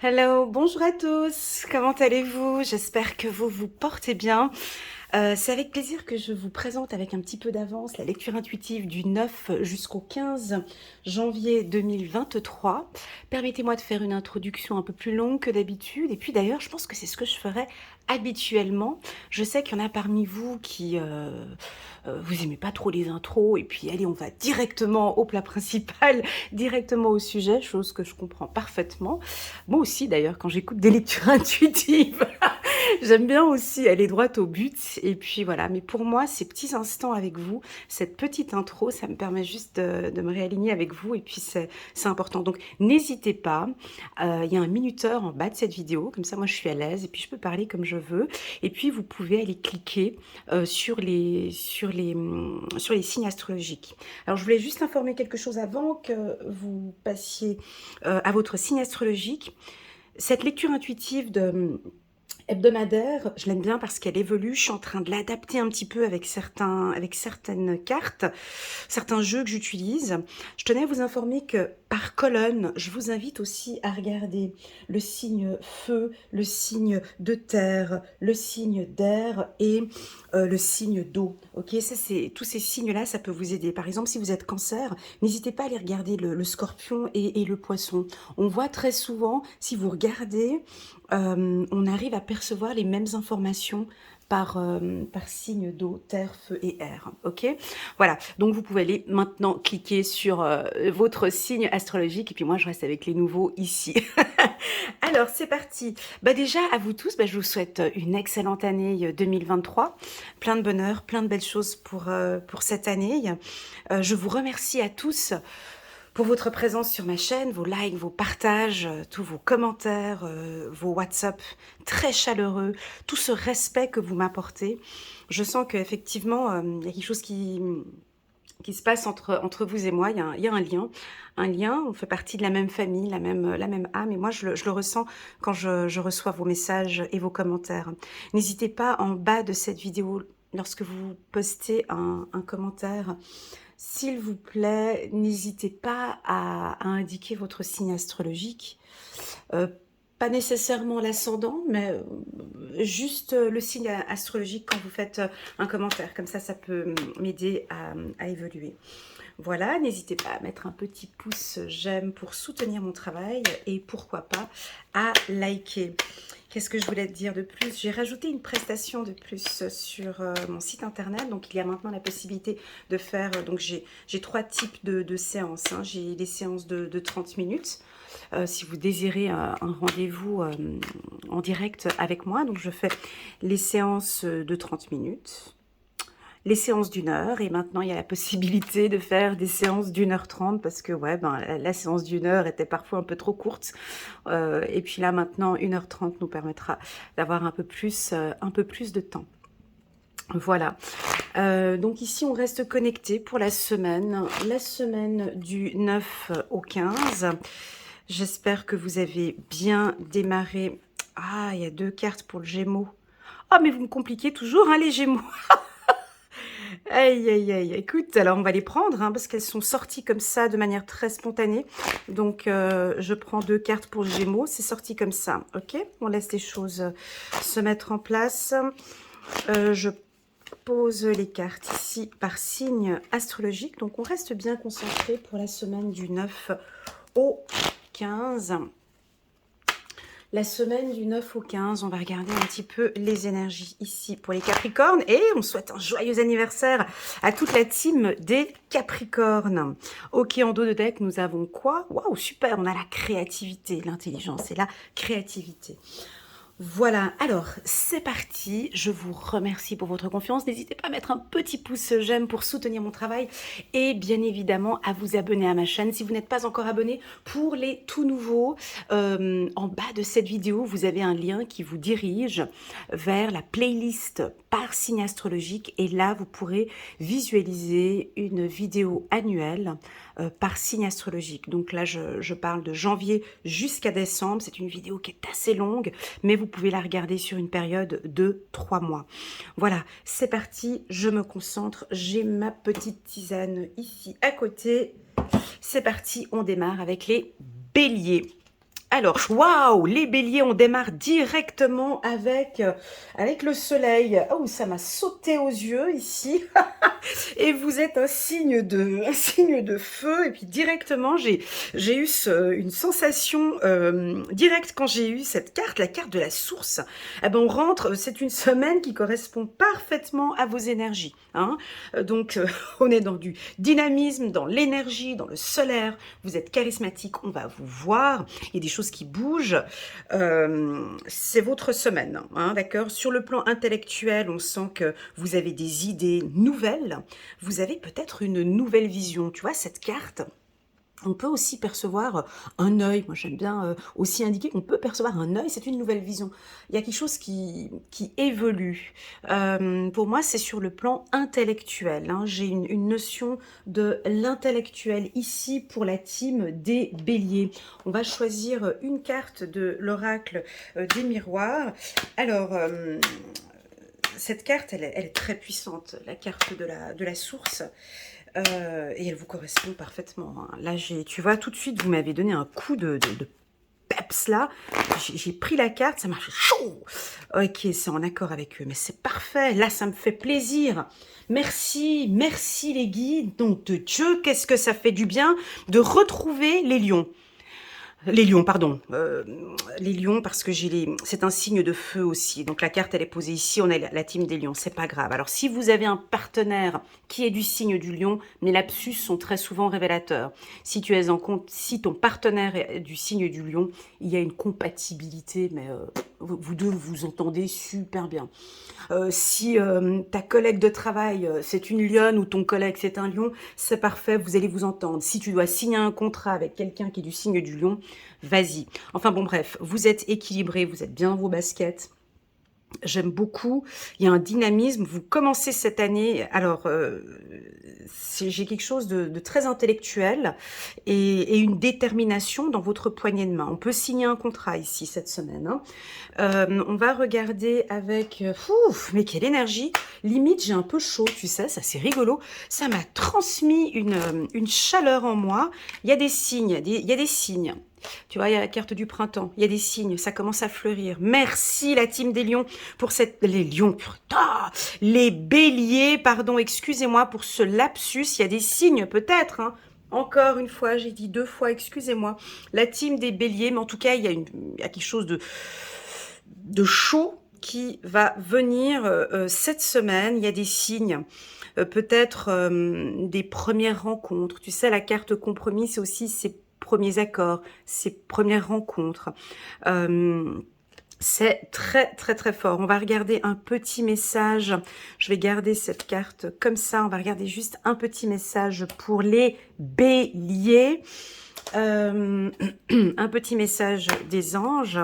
Hello, bonjour à tous, comment allez-vous? J'espère que vous vous portez bien. C'est avec plaisir que je vous présente avec un petit peu d'avance la lecture intuitive du 9 jusqu'au 15 janvier 2023. Permettez-moi de faire une introduction un peu plus longue que d'habitude. Et puis d'ailleurs, je pense que c'est ce que je ferais habituellement. Je sais qu'il y en a parmi vous qui vous aimez pas trop les intros. Et puis allez, on va directement au plat principal, directement au sujet, chose que je comprends parfaitement. Moi aussi d'ailleurs, quand j'écoute des lectures intuitives. J'aime bien aussi aller droit au but et puis voilà, mais pour moi, ces petits instants avec vous, cette petite intro, ça me permet juste de me réaligner avec vous et puis c'est important. Donc n'hésitez pas, il y a un minuteur en bas de cette vidéo, comme ça moi je suis à l'aise et puis je peux parler comme je veux. Et puis vous pouvez aller cliquer sur les signes astrologiques. Alors je voulais juste informer quelque chose avant que vous passiez à votre signe astrologique. Cette lecture intuitive de hebdomadaire, je l'aime bien parce qu'elle évolue. Je suis en train de l'adapter un petit peu avec certaines cartes, certains jeux que j'utilise. Je tenais à vous informer que par colonne, je vous invite aussi à regarder le signe feu, le signe de terre, le signe d'air et le signe d'eau. Ok, ça c'est tous ces signes-là, ça peut vous aider. Par exemple, si vous êtes Cancer, n'hésitez pas à aller regarder le Scorpion et le Poisson. On voit très souvent, si vous regardez, on arrive à percevoir les mêmes informations par signe d'eau, terre, feu et air. Ok, voilà, donc vous pouvez aller maintenant cliquer sur votre signe astrologique et puis moi je reste avec les nouveaux ici. Alors c'est parti. Bah déjà à vous tous, je vous souhaite une excellente année 2023, plein de bonheur, plein de belles choses pour cette année. Je vous remercie à tous pour votre présence sur ma chaîne, vos likes, vos partages, tous vos commentaires, vos WhatsApp très chaleureux, tout ce respect que vous m'apportez. Je sens qu'effectivement, il y a quelque chose qui se passe entre vous et moi. Il y a un lien, on fait partie de la même famille, la même âme. Et moi, je le ressens quand je reçois vos messages et vos commentaires. N'hésitez pas en bas de cette vidéo, lorsque vous postez un commentaire, s'il vous plaît, n'hésitez pas à indiquer votre signe astrologique. Euh, Pas nécessairement l'ascendant, mais juste le signe astrologique quand vous faites un commentaire. Comme ça peut m'aider à évoluer. Voilà, n'hésitez pas à mettre un petit pouce j'aime pour soutenir mon travail et pourquoi pas à liker. Qu'est-ce que je voulais te dire de plus? J'ai rajouté une prestation de plus sur mon site internet. Donc, il y a maintenant la possibilité de faire... donc, j'ai trois types de séances. Hein. J'ai des séances de 30 minutes. Si vous désirez un rendez-vous en direct avec moi. Donc, je fais les séances de 30 minutes, les séances d'1 heure et maintenant il y a la possibilité de faire des séances d'1 h 30 parce que ouais, la séance d'1 heure était parfois un peu trop courte et puis là maintenant 1 h 30 nous permettra d'avoir un peu plus de temps. Voilà, donc ici on reste connecté pour la semaine du 9 au 15. J'espère que vous avez bien démarré. Ah, il y a 2 cartes pour le Gémeaux. Ah, mais vous me compliquez toujours, hein, les Gémeaux. Aïe, aïe, aïe. Écoute, alors on va les prendre, hein, parce qu'elles sont sorties comme ça de manière très spontanée. Donc, je prends 2 cartes pour le Gémeaux. C'est sorti comme ça, ok? On laisse les choses se mettre en place. Je pose les cartes ici par signe astrologique. Donc, on reste bien concentré pour la semaine du 9 au 15. La semaine du 9 au 15, on va regarder un petit peu les énergies ici pour les Capricornes. Et on souhaite un joyeux anniversaire à toute la team des Capricornes. Ok, en dos de deck, nous avons quoi? Waouh, super, on a la créativité, l'intelligence et la créativité. Voilà, alors c'est parti, je vous remercie pour votre confiance, n'hésitez pas à mettre un petit pouce j'aime pour soutenir mon travail et bien évidemment à vous abonner à ma chaîne si vous n'êtes pas encore abonné. Pour les tout nouveaux, en bas de cette vidéo, vous avez un lien qui vous dirige vers la playlist par signe astrologique et là vous pourrez visualiser une vidéo annuelle par signe astrologique. Donc là je parle de janvier jusqu'à décembre, c'est une vidéo qui est assez longue mais vous pouvez la regarder sur une période de 3 mois. Voilà, c'est parti, je me concentre, j'ai ma petite tisane ici à côté. C'est parti, on démarre avec les béliers. Alors, waouh, les béliers, on démarre directement avec le soleil. Oh, ça m'a sauté aux yeux ici. Et vous êtes un signe de feu. Et puis directement, j'ai eu une sensation directe quand j'ai eu cette carte, la carte de la source. Eh ben, on rentre, c'est une semaine qui correspond parfaitement à vos énergies. Hein. Donc, on est dans du dynamisme, dans l'énergie, dans le solaire. Vous êtes charismatique, on va vous voir. Il y a des choses qui bougent. C'est votre semaine, hein, d'accord? Sur le plan intellectuel, on sent que vous avez des idées nouvelles. Vous avez peut-être une nouvelle vision. Tu vois, cette carte, on peut aussi percevoir un œil. Moi, j'aime bien aussi indiquer qu'on peut percevoir un œil. C'est une nouvelle vision. Il y a quelque chose qui évolue. Pour moi, c'est sur le plan intellectuel. Hein. J'ai une notion de l'intellectuel ici pour la team des béliers. On va choisir une carte de l'oracle des miroirs. Alors, cette carte, elle est très puissante, la carte de la source. Et elle vous correspond parfaitement. Hein. Là, tu vois, tout de suite, vous m'avez donné un coup de peps là. J'ai pris la carte, ça m'a fait chaud. Ok, c'est en accord avec eux, mais c'est parfait. Là, ça me fait plaisir. Merci, merci les guides. Donc, de Dieu, qu'est-ce que ça fait du bien de retrouver les lions. Les lions, pardon. Les lions, parce que c'est un signe de feu aussi. Donc la carte, elle est posée ici. On a la team des lions. C'est pas grave. Alors si vous avez un partenaire qui est du signe du lion, mes lapsus sont très souvent révélateurs. Si tu es en compte, si ton partenaire est du signe du lion, il y a une compatibilité, mais vous deux vous entendez super bien. Si ta collègue de travail, c'est une lionne ou ton collègue, c'est un lion, c'est parfait, vous allez vous entendre. Si tu dois signer un contrat avec quelqu'un qui est du signe du lion, vas-y. Enfin bon, bref, vous êtes équilibré, vous êtes bien dans vos baskets. J'aime beaucoup, il y a un dynamisme, vous commencez cette année, alors j'ai quelque chose de très intellectuel et une détermination dans votre poignée de main. On peut signer un contrat ici cette semaine. Hein. On va regarder avec... ouf, mais quelle énergie! Limite, j'ai un peu chaud, tu sais, ça c'est rigolo. Ça m'a transmis une chaleur en moi. Il y a des signes, il y a des signes. Tu vois, il y a la carte du printemps, il y a des signes, ça commence à fleurir. Merci la team des lions pour cette... Les lions, putain, les béliers, pardon, excusez-moi pour ce lapsus, il y a des signes peut-être, hein. Encore une fois, j'ai dit 2 fois, excusez-moi. La team des béliers, mais en tout cas, il y a quelque chose de chaud qui va venir cette semaine. Il y a des signes, peut-être des premières rencontres. Tu sais, la carte compromis, c'est aussi ces premiers accords, ces premières rencontres. C'est très, très, très fort. On va regarder un petit message. Je vais garder cette carte comme ça. On va regarder juste un petit message pour les béliers. Un petit message des anges.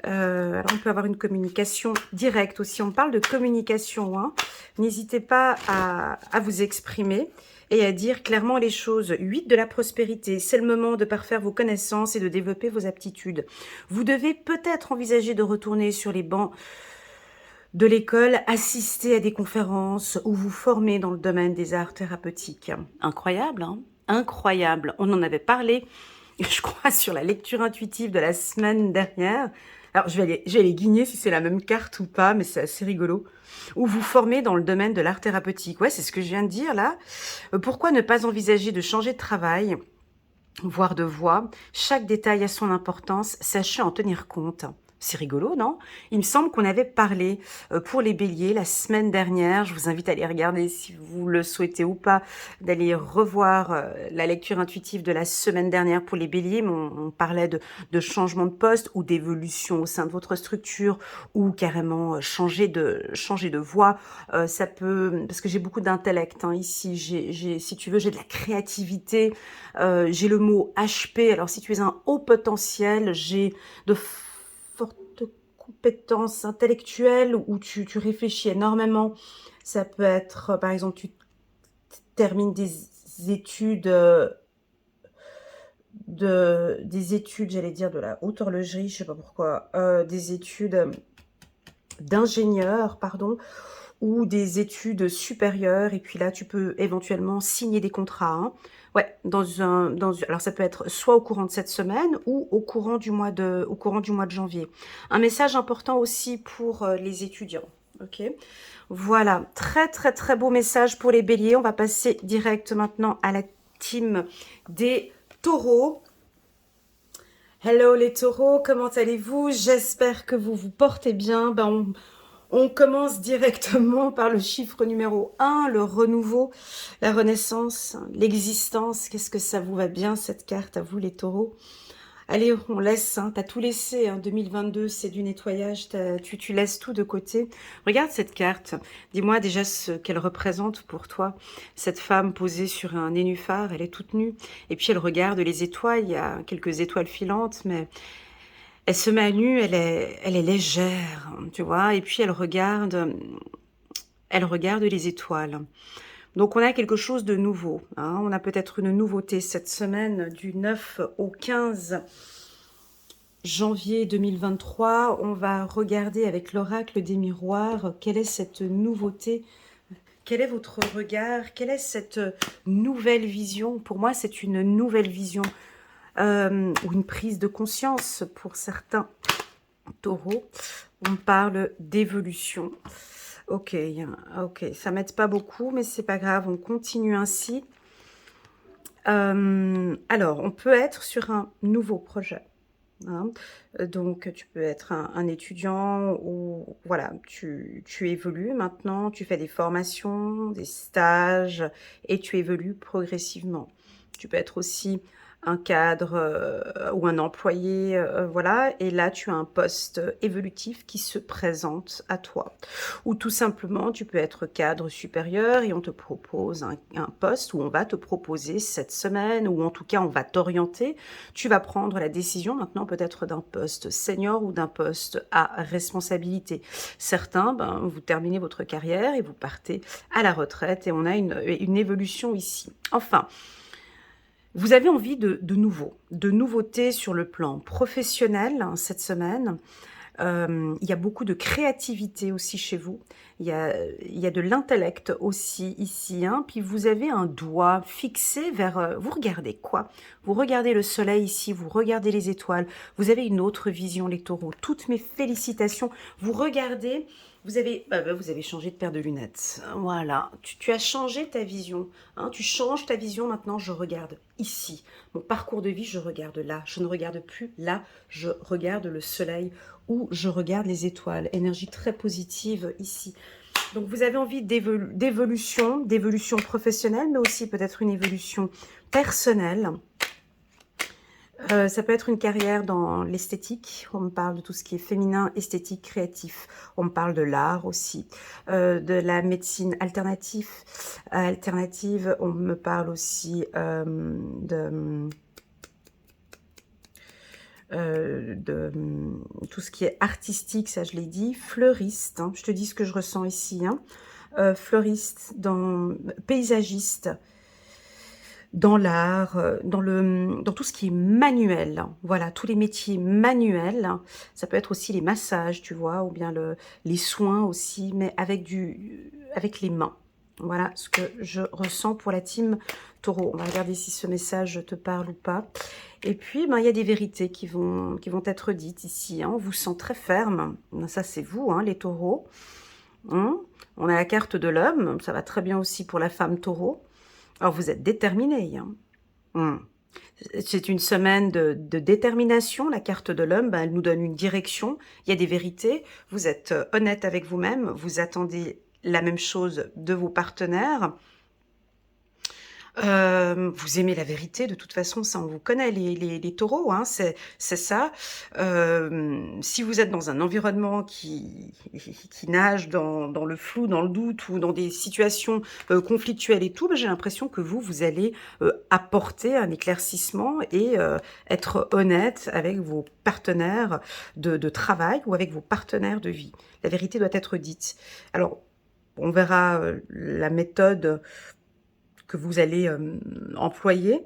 Alors on peut avoir une communication directe aussi. On parle de communication. Hein. N'hésitez pas à vous exprimer et à dire clairement les choses. 8 de la prospérité, c'est le moment de parfaire vos connaissances et de développer vos aptitudes. Vous devez peut-être envisager de retourner sur les bancs de l'école, assister à des conférences ou vous former dans le domaine des arts thérapeutiques. Incroyable, hein? Incroyable. On en avait parlé, je crois, sur la lecture intuitive de la semaine dernière. Alors, je vais aller guigner si c'est la même carte ou pas, mais c'est assez rigolo. Ou vous formez dans le domaine de l'art thérapeutique. Ouais, c'est ce que je viens de dire là. Pourquoi ne pas envisager de changer de travail, voire de voie? Chaque détail a son importance, sachez en tenir compte. C'est rigolo, non? Il me semble qu'on avait parlé pour les béliers la semaine dernière. Je vous invite à aller regarder si vous le souhaitez ou pas, d'aller revoir la lecture intuitive de la semaine dernière pour les béliers. Mais on parlait de changement de poste ou d'évolution au sein de votre structure ou carrément changer de voie. Ça peut, parce que j'ai beaucoup d'intellect hein, ici. Si tu veux, j'ai de la créativité. J'ai le mot HP. Alors si tu es un haut potentiel, j'ai de fortes compétences intellectuelles où tu réfléchis énormément. Ça peut être, par exemple, tu termines des études, j'allais dire de la haute horlogerie, je sais pas pourquoi, des études d'ingénieur, pardon, ou des études supérieures. Et puis là, tu peux éventuellement signer des contrats. Hein. Ouais, alors ça peut être soit au courant de cette semaine ou au courant du mois de janvier. Un message important aussi pour les étudiants. Ok, voilà, très très très beau message pour les béliers. On va passer direct maintenant à la team des taureaux. Hello les taureaux, comment allez-vous? J'espère que vous vous portez bien. On commence directement par le chiffre numéro 1, le renouveau, la renaissance, l'existence. Qu'est-ce que ça vous va bien cette carte à vous les taureaux? Allez, on laisse, hein, t'as tout laissé, hein, 2022, c'est du nettoyage, tu laisses tout de côté. Regarde cette carte, dis-moi déjà ce qu'elle représente pour toi. Cette femme posée sur un nénuphar, elle est toute nue, et puis elle regarde les étoiles, il y a quelques étoiles filantes, mais elle se met à nu, elle est légère, tu vois, et puis elle regarde les étoiles. Donc on a quelque chose de nouveau, hein. On a peut-être une nouveauté cette semaine du 9 au 15 janvier 2023. On va regarder avec l'oracle des miroirs quelle est cette nouveauté, quel est votre regard, quelle est cette nouvelle vision. Pour moi, c'est une nouvelle vision ou une prise de conscience pour certains taureaux. On parle d'évolution. Ok, ok, ça m'aide pas beaucoup, mais c'est pas grave, on continue ainsi. Alors, on peut être sur un nouveau projet, hein. Donc, tu peux être un étudiant ou voilà, tu évolues maintenant, tu fais des formations, des stages et tu évolues progressivement. Tu peux être aussi un cadre ou un employé, voilà, et là tu as un poste évolutif qui se présente à toi. Ou tout simplement, tu peux être cadre supérieur et on te propose un poste où on va te proposer cette semaine, ou en tout cas on va t'orienter. Tu vas prendre la décision maintenant peut-être d'un poste senior ou d'un poste à responsabilité. Certains, vous terminez votre carrière et vous partez à la retraite et on a une évolution ici. Enfin, vous avez envie de nouveautés sur le plan professionnel, hein, cette semaine. Il y a beaucoup de créativité aussi chez vous. Il y a de l'intellect aussi ici, hein. Puis vous avez un doigt fixé vers... vous regardez quoi? Vous regardez le soleil ici, vous regardez les étoiles. Vous avez une autre vision, les taureaux. Toutes mes félicitations. Vous regardez... vous avez changé de paire de lunettes. Voilà, tu as changé ta vision, hein. Tu changes ta vision maintenant, je regarde ici. Mon parcours de vie, je regarde là. Je ne regarde plus là, je regarde le soleil ou je regarde les étoiles. Énergie très positive ici. Donc vous avez envie d'évolution professionnelle, mais aussi peut-être une évolution personnelle. Ça peut être une carrière dans l'esthétique. On me parle de tout ce qui est féminin, esthétique, créatif. On me parle de l'art aussi, de la médecine alternative. On me parle aussi de tout ce qui est artistique, ça je l'ai dit, fleuriste, hein, je te dis ce que je ressens ici, hein, fleuriste, paysagiste, dans l'art, dans tout ce qui est manuel, hein. Voilà, tous les métiers manuels, hein. Ça peut être aussi les massages, tu vois, ou bien les soins aussi, mais avec les mains. Voilà ce que je ressens pour la team Taureau. On va regarder si ce message te parle ou pas. Et puis, il y a des vérités qui vont être dites ici, hein. On vous sent très ferme. Ça, c'est vous, hein, les taureaux. Hein. On a la carte de l'homme. Ça va très bien aussi pour la femme taureau. Alors, vous êtes déterminé, hein. C'est une semaine de détermination. La carte de l'homme, elle nous donne une direction. Il y a des vérités. Vous êtes honnête avec vous-même. Vous attendez la même chose de vos partenaires. Vous aimez la vérité, de toute façon, ça on vous connaît, les taureaux, hein, c'est ça. Si vous êtes dans un environnement qui nage dans le flou, dans le doute ou dans des situations conflictuelles et tout, j'ai l'impression que vous allez apporter un éclaircissement et être honnête avec vos partenaires de travail ou avec vos partenaires de vie. La vérité doit être dite. Alors, on verra la méthode que vous allez employer,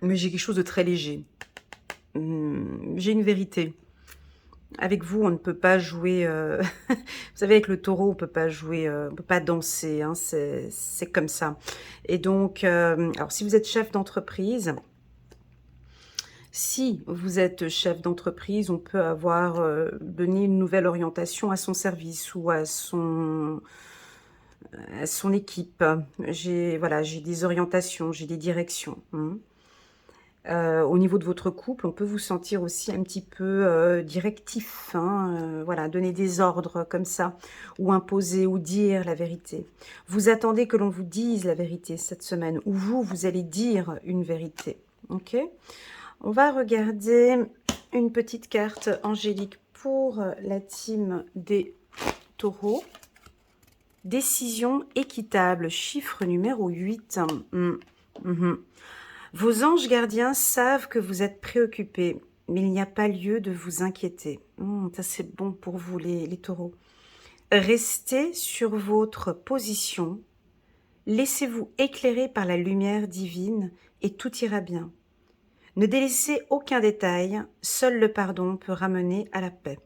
mais j'ai quelque chose de très léger. J'ai une vérité. Avec vous, on ne peut pas jouer, vous savez, avec le taureau, on peut pas jouer, on peut pas danser, hein, c'est comme ça. Et donc, alors si vous êtes chef d'entreprise, si vous êtes chef d'entreprise, on peut avoir, donné une nouvelle orientation à son service ou à son équipe. J'ai voilà, j'ai des orientations, j'ai des directions. Mmh. Au niveau de votre couple, on peut vous sentir aussi un petit peu, directif, hein, voilà, donner des ordres comme ça ou imposer ou dire la vérité. Vous attendez que l'on vous dise la vérité cette semaine ou vous allez dire une vérité, OK? On va regarder une petite carte angélique pour la team des taureaux. Décision équitable, chiffre numéro 8. Mmh. Vos anges gardiens savent que vous êtes préoccupés, mais il n'y a pas lieu de vous inquiéter. Ça, c'est bon pour vous, les taureaux. Restez sur votre position. Laissez-vous éclairer par la lumière divine et tout ira bien. Ne délaissez aucun détail. Seul le pardon peut ramener à la paix.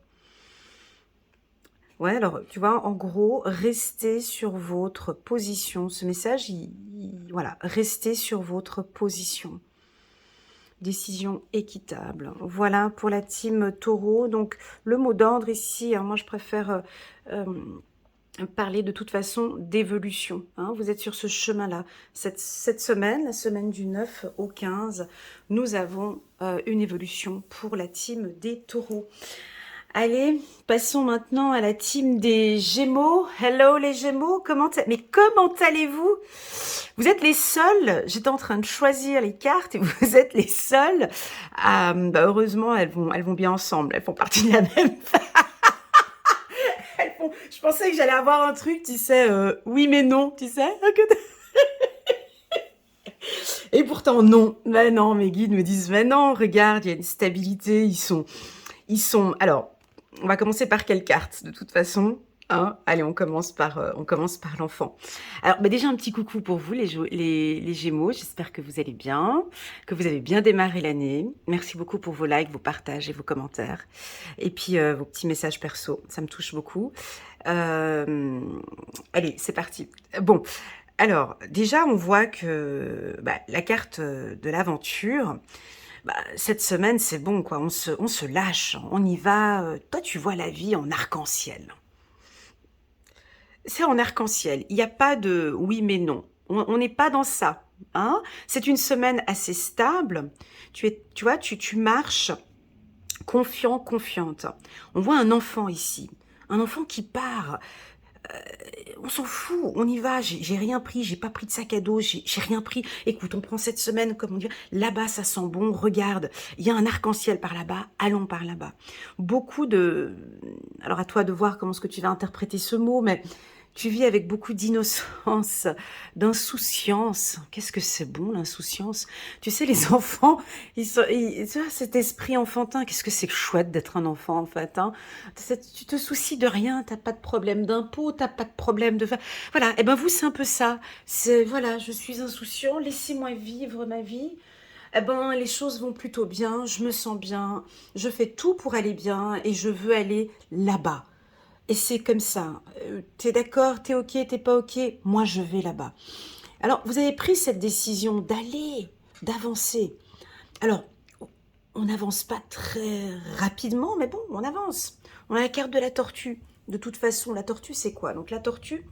Ouais, alors, tu vois, en gros, restez sur votre position. Ce message, voilà, restez sur votre position. Décision équitable. Voilà pour la team taureau. Donc, le mot d'ordre ici, hein, moi, je préfère parler de toute façon d'évolution. Hein. Vous êtes sur ce chemin-là. Cette semaine, la semaine du 9 au 15, nous avons une évolution pour la team des taureaux. Allez, passons maintenant à la team des Gémeaux. Hello les Gémeaux, mais comment allez-vous? Vous êtes les seuls, j'étais en train de choisir les cartes et vous êtes les seuls à, heureusement, elles vont bien ensemble, elles font partie de la même. Je pensais que j'allais avoir un truc, tu sais, oui mais non, tu sais. Et pourtant non, mais non, mes guides me disent, mais non, regarde, il y a une stabilité, alors, on va commencer par quelle carte, de toute façon, hein? Allez, on commence par l'enfant. Alors, déjà, un petit coucou pour vous, les Gémeaux. J'espère que vous allez bien, que vous avez bien démarré l'année. Merci beaucoup pour vos likes, vos partages et vos commentaires. Et puis, vos petits messages perso, ça me touche beaucoup. Allez, c'est parti. Bon, alors, déjà, on voit que la carte de l'aventure, cette semaine, c'est bon, quoi. On se lâche, on y va. Toi, tu vois la vie en arc-en-ciel. C'est en arc-en-ciel. Il n'y a pas de oui mais non. On n'est pas dans ça. Hein. C'est une semaine assez stable. Tu vois, tu marches confiant, confiante. On voit un enfant ici. Un enfant qui part. On s'en fout, on y va, j'ai rien pris, j'ai pas pris de sac à dos, j'ai rien pris. Écoute, on prend cette semaine, comme on dit, là-bas ça sent bon, regarde, il y a un arc-en-ciel par là-bas, allons par là-bas. Beaucoup de... Alors à toi de voir comment est-ce que tu vas interpréter ce mot, mais tu vis avec beaucoup d'innocence, d'insouciance. Qu'est-ce que c'est bon l'insouciance? Tu sais, les enfants, tu vois, cet esprit enfantin, qu'est-ce que c'est chouette d'être un enfant en fait. Hein. Tu te soucies de rien, t'as pas de problème d'impôt, t'as pas de problème de... Voilà, et ben vous c'est un peu ça. C'est voilà, je suis insouciant, laissez-moi vivre ma vie. Eh ben les choses vont plutôt bien, je me sens bien, je fais tout pour aller bien et je veux aller là-bas. Et c'est comme ça. T'es d'accord, t'es ok, t'es pas ok, moi je vais là-bas. Alors, vous avez pris cette décision d'aller, d'avancer. Alors, on n'avance pas très rapidement, mais bon, on avance. On a la carte de la tortue. De toute façon, la tortue, c'est quoi? Donc la tortue,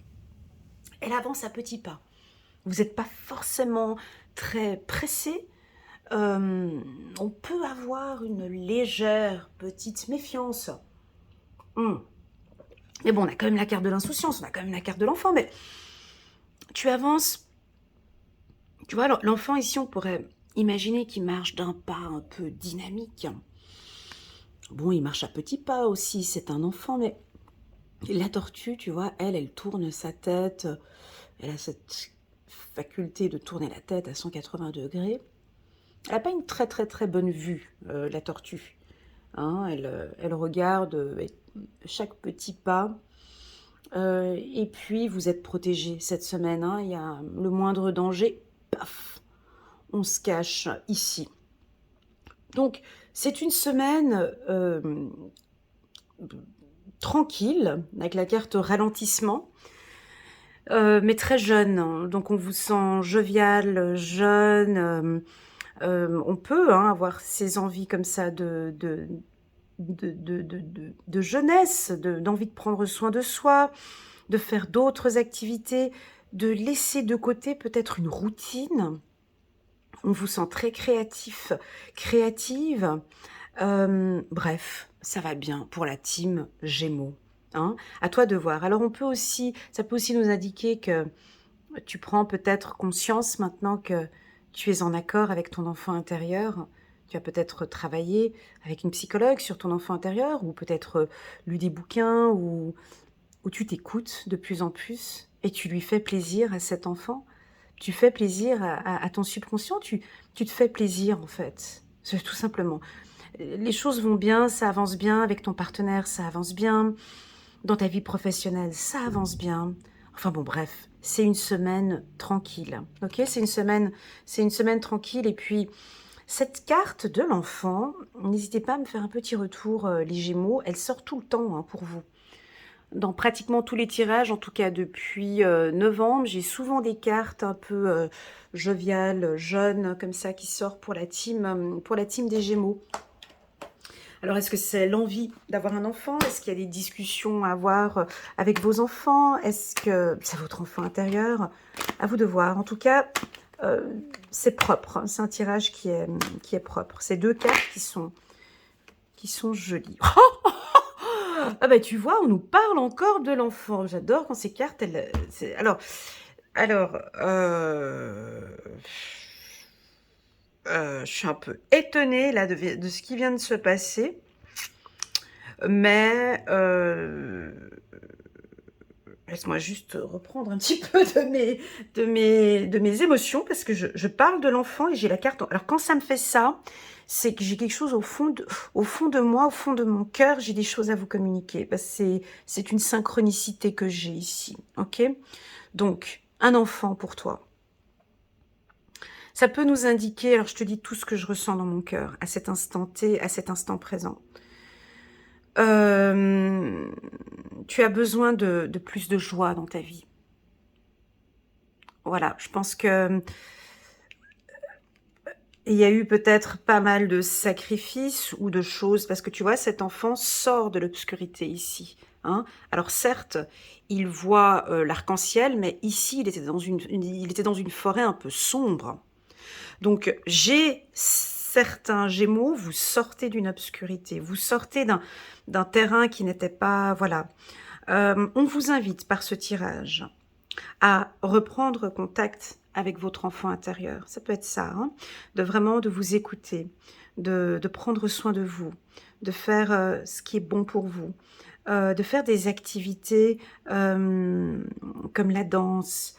elle avance à petits pas. Vous n'êtes pas forcément très pressé. On peut avoir une légère petite méfiance. Mais bon, on a quand même la carte de l'insouciance, on a quand même la carte de l'enfant, mais tu avances. Tu vois, l'enfant ici, on pourrait imaginer qu'il marche d'un pas un peu dynamique. Bon, il marche à petits pas aussi, c'est un enfant, mais la tortue, tu vois, elle tourne sa tête, elle a cette faculté de tourner la tête à 180 degrés. Elle n'a pas une très très très bonne vue, la tortue. Hein, elle regarde chaque petit pas. Et puis, vous êtes protégé cette semaine. Hein, il y a le moindre danger, paf, on se cache ici. Donc, c'est une semaine tranquille, avec la carte ralentissement, mais très jeune. Donc on vous sent jovial, jeune. On peut hein, avoir ces envies comme ça de jeunesse, d'envie de prendre soin de soi, de faire d'autres activités, de laisser de côté peut-être une routine. On vous sent très créatif, créative. Bref, ça va bien pour la team Gémeaux. Hein, à toi de voir. Alors ça peut aussi nous indiquer que tu prends peut-être conscience maintenant que tu es en accord avec ton enfant intérieur. Tu as peut-être travaillé avec une psychologue sur ton enfant intérieur ou peut-être lu des bouquins où tu t'écoutes de plus en plus et tu lui fais plaisir à cet enfant. Tu fais plaisir à ton subconscient, tu te fais plaisir en fait. C'est tout simplement. Les choses vont bien, ça avance bien avec ton partenaire, ça avance bien. Dans ta vie professionnelle, ça avance bien. Enfin bon, bref, c'est une semaine tranquille. Ok, c'est une semaine tranquille. Et puis, cette carte de l'enfant, n'hésitez pas à me faire un petit retour, les Gémeaux. Elle sort tout le temps hein, pour vous. Dans pratiquement tous les tirages, en tout cas depuis novembre, j'ai souvent des cartes un peu joviales, jeunes, comme ça, qui sortent pour la team des Gémeaux. Alors, est-ce que c'est l'envie d'avoir un enfant? Est-ce qu'il y a des discussions à avoir avec vos enfants? Est-ce que c'est votre enfant intérieur? À vous de voir. En tout cas, c'est propre. C'est un tirage qui est propre. C'est deux cartes qui sont jolies. Ah bah tu vois, on nous parle encore de l'enfant. J'adore quand ces cartes, alors, je suis un peu étonnée là de ce qui vient de se passer. Mais laisse-moi juste reprendre un petit peu de mes émotions parce que je parle de l'enfant et j'ai la carte. Alors quand ça me fait ça, c'est que j'ai quelque chose au fond de moi, au fond de mon cœur, j'ai des choses à vous communiquer. C'est une synchronicité que j'ai ici, ok? Donc, un enfant pour toi. Ça peut nous indiquer, alors je te dis tout ce que je ressens dans mon cœur à cet instant T, à cet instant présent. Tu as besoin de plus de joie dans ta vie. Voilà, je pense que il y a eu peut-être pas mal de sacrifices ou de choses, parce que tu vois, cet enfant sort de l'obscurité ici. Hein. Alors certes, il voit l'arc-en-ciel, mais ici, il était dans une forêt un peu sombre. Donc, j'ai certains Gémeaux, vous sortez d'une obscurité, vous sortez d'un terrain qui n'était pas... Voilà. On vous invite par ce tirage à reprendre contact avec votre enfant intérieur. Ça peut être ça, hein, de vous écouter, de prendre soin de vous, de faire ce qui est bon pour vous, de faire des activités comme la danse,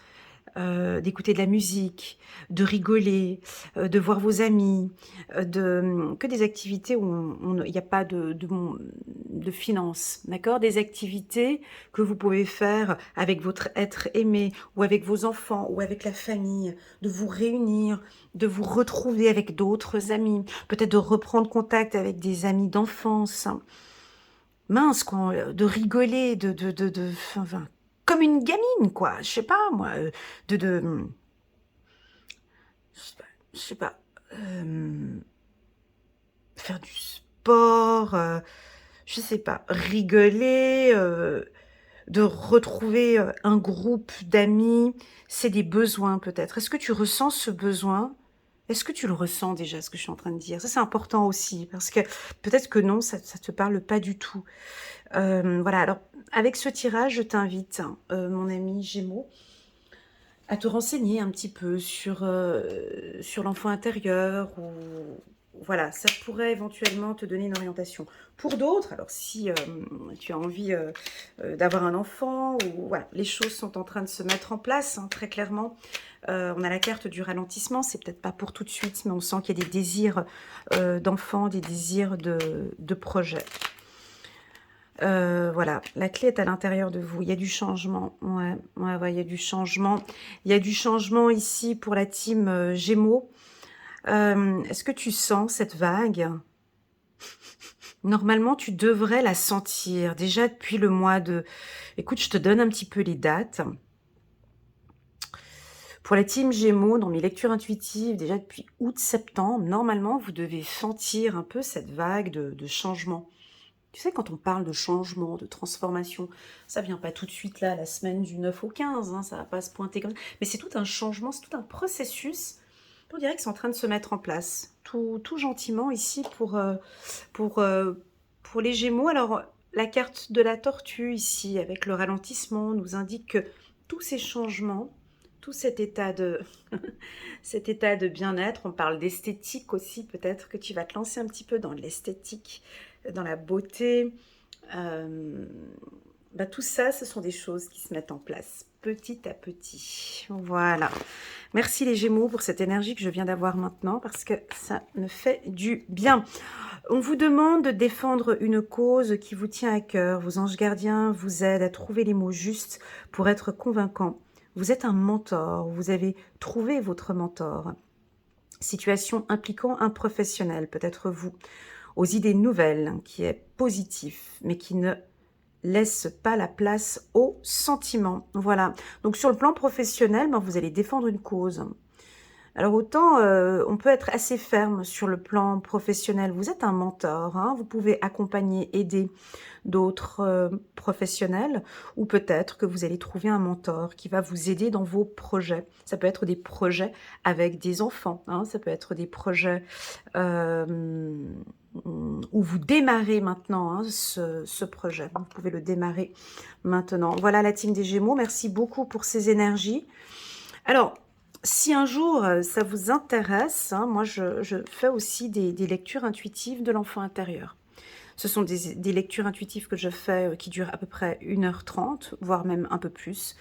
d'écouter de la musique, de rigoler, de voir vos amis, que des activités où il n'y a pas de finances, d'accord? Des activités que vous pouvez faire avec votre être aimé, ou avec vos enfants, ou avec la famille, de vous réunir, de vous retrouver avec d'autres amis, peut-être de reprendre contact avec des amis d'enfance. Mince, quoi, de rigoler, enfin, comme une gamine, quoi. Je sais pas, moi, de, je sais pas, faire du sport, je sais pas, rigoler, de retrouver un groupe d'amis. C'est des besoins, peut-être. Est-ce que tu ressens ce besoin? Est-ce que tu le ressens déjà, ce que je suis en train de dire? Ça, c'est important aussi, parce que peut-être que non, ça te parle pas du tout. Voilà, alors avec ce tirage, je t'invite, mon ami Gémeaux, à te renseigner un petit peu sur l'enfant intérieur ou voilà, ça pourrait éventuellement te donner une orientation. Pour d'autres, alors si tu as envie d'avoir un enfant, ou voilà, les choses sont en train de se mettre en place, hein, très clairement. On a la carte du ralentissement, c'est peut-être pas pour tout de suite, mais on sent qu'il y a des désirs d'enfants, des désirs de projets. Voilà, la clé est à l'intérieur de vous. Il y a du changement. Ouais, il y a du changement. Il y a du changement ici pour la team Gémeaux. Est-ce que tu sens cette vague? Normalement, tu devrais la sentir déjà depuis le mois de... Écoute, je te donne un petit peu les dates. Pour la team Gémeaux, dans mes lectures intuitives, déjà depuis août-septembre, normalement, vous devez sentir un peu cette vague de changement. Tu sais, quand on parle de changement, de transformation, ça vient pas tout de suite là, la semaine du 9 au 15, hein, ça va pas se pointer comme ça. Mais c'est tout un changement, c'est tout un processus. On dirait que c'est en train de se mettre en place, tout gentiment ici pour, euh, pour les Gémeaux. Alors, la carte de la tortue ici, avec le ralentissement, nous indique que tous ces changements, tout cet état de, cet état de bien-être, on parle d'esthétique aussi, peut-être que tu vas te lancer un petit peu dans l'esthétique, dans la beauté. Euh, tout ça, ce sont des choses qui se mettent en place petit à petit. Voilà. Merci les Gémeaux pour cette énergie que je viens d'avoir maintenant parce que ça me fait du bien. On vous demande de défendre une cause qui vous tient à cœur. Vos anges gardiens vous aident à trouver les mots justes pour être convaincant. Vous êtes un mentor, vous avez trouvé votre mentor. Situation impliquant un professionnel, peut-être vous, aux idées nouvelles, qui est positif, mais qui ne laisse pas la place aux sentiments. Voilà. Donc sur le plan professionnel, vous allez défendre une cause. Alors autant on peut être assez ferme sur le plan professionnel. Vous êtes un mentor, hein, vous pouvez accompagner, aider d'autres professionnels, ou peut-être que vous allez trouver un mentor qui va vous aider dans vos projets. Ça peut être des projets avec des enfants, hein, ça peut être des projets où vous démarrez maintenant hein, ce projet. Vous pouvez le démarrer maintenant. Voilà la team des Gémeaux, merci beaucoup pour ces énergies. Alors, si un jour ça vous intéresse, hein, moi je fais aussi des lectures intuitives de l'enfant intérieur. Ce sont des lectures intuitives que je fais qui durent à peu près 1h30, voire même un peu plus,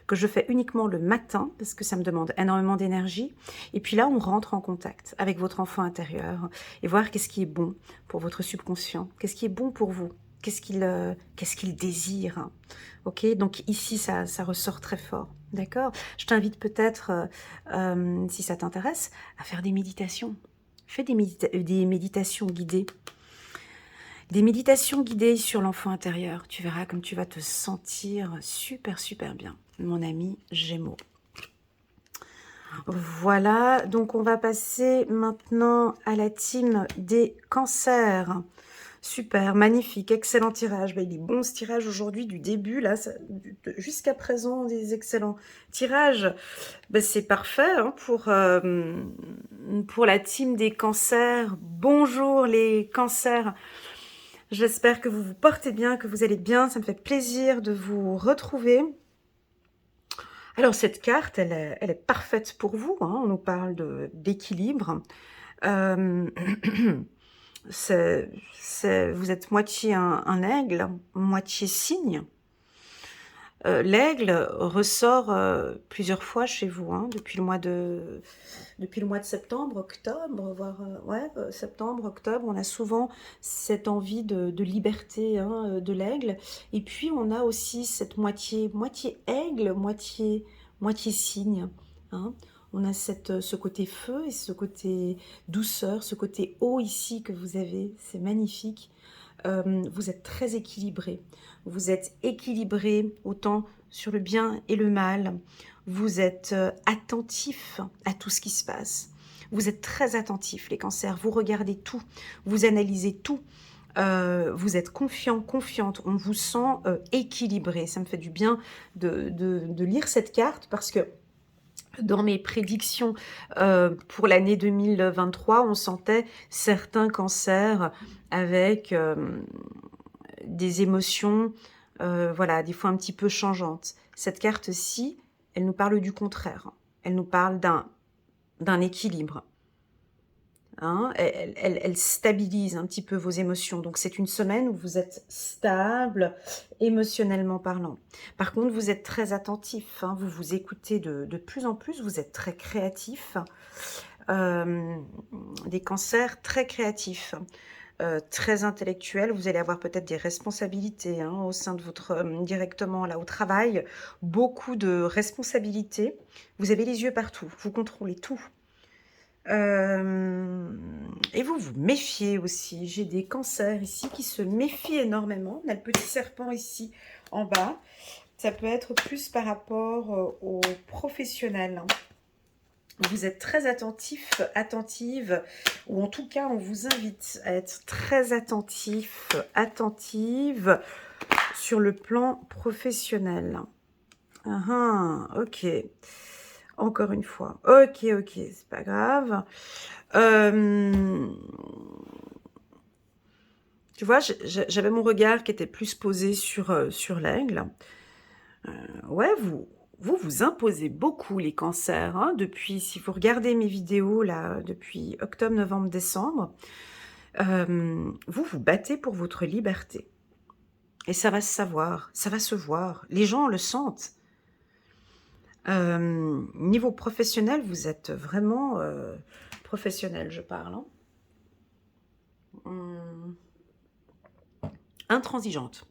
que je fais uniquement le matin parce que ça me demande énormément d'énergie. Et puis là, on rentre en contact avec votre enfant intérieur et voir qu'est-ce qui est bon pour votre subconscient, qu'est-ce qui est bon pour vous, qu'est-ce qu'il désire. Hein. Ok, donc ici, ça ressort très fort. D'accord. Je t'invite peut-être, si ça t'intéresse, à faire des méditations. Fais des méditations guidées. Des méditations guidées sur l'enfant intérieur. Tu verras comme tu vas te sentir super, super bien, mon ami Gémeaux. Voilà, donc on va passer maintenant à la team des cancers. Super, magnifique, excellent tirage. Il est bon ce tirage aujourd'hui du début, là, jusqu'à présent, des excellents tirages. C'est parfait hein, pour la team des cancers. Bonjour les cancers. J'espère que vous vous portez bien, que vous allez bien. Ça me fait plaisir de vous retrouver. Alors, cette carte, elle est parfaite pour vous. Hein. On nous parle d'équilibre. Vous êtes moitié un aigle, moitié cygne. L'aigle ressort plusieurs fois chez vous hein, depuis le mois de septembre, octobre, voire septembre, octobre. On a souvent cette envie de liberté hein, de l'aigle. Et puis on a aussi cette moitié aigle, moitié cygne. Hein. On a ce côté feu et ce côté douceur, ce côté eau ici que vous avez. C'est magnifique. Vous êtes très équilibré. Vous êtes équilibré autant sur le bien et le mal. Vous êtes attentif à tout ce qui se passe. Vous êtes très attentif, les cancers. Vous regardez tout. Vous analysez tout. Vous êtes confiant, confiante. On vous sent équilibré. Ça me fait du bien de lire cette carte parce que dans mes prédictions pour l'année 2023, on sentait certains cancers avec des émotions, voilà, des fois un petit peu changeantes. Cette carte-ci, elle nous parle du contraire. Elle nous parle d'un équilibre. Hein, elle stabilise un petit peu vos émotions. Donc, c'est une semaine où vous êtes stable, émotionnellement parlant. Par contre, vous êtes très attentif. Hein, vous vous écoutez de plus en plus. Vous êtes très créatif. Des cancers très créatifs. Très intellectuels. Vous allez avoir peut-être des responsabilités hein, au sein de votre... directement là au travail. Beaucoup de responsabilités. Vous avez les yeux partout. Vous contrôlez tout. Et vous vous méfiez aussi. J'ai des cancers ici qui se méfient énormément. On a le petit serpent ici en bas. Ça peut être plus par rapport aux professionnels, hein. Vous êtes très attentif, attentive, ou en tout cas, on vous invite à être très attentif, attentive sur le plan professionnel. Ok. Encore une fois. Ok, c'est pas grave. Tu vois, j'avais mon regard qui était plus posé sur l'aigle. Ouais, vous imposez beaucoup les cancers, hein, depuis, si vous regardez mes vidéos, là, depuis octobre, novembre, décembre, vous vous battez pour votre liberté. Et ça va se savoir, ça va se voir. Les gens le sentent. Niveau professionnel, vous êtes vraiment professionnel, je parle, hein. Intransigeante.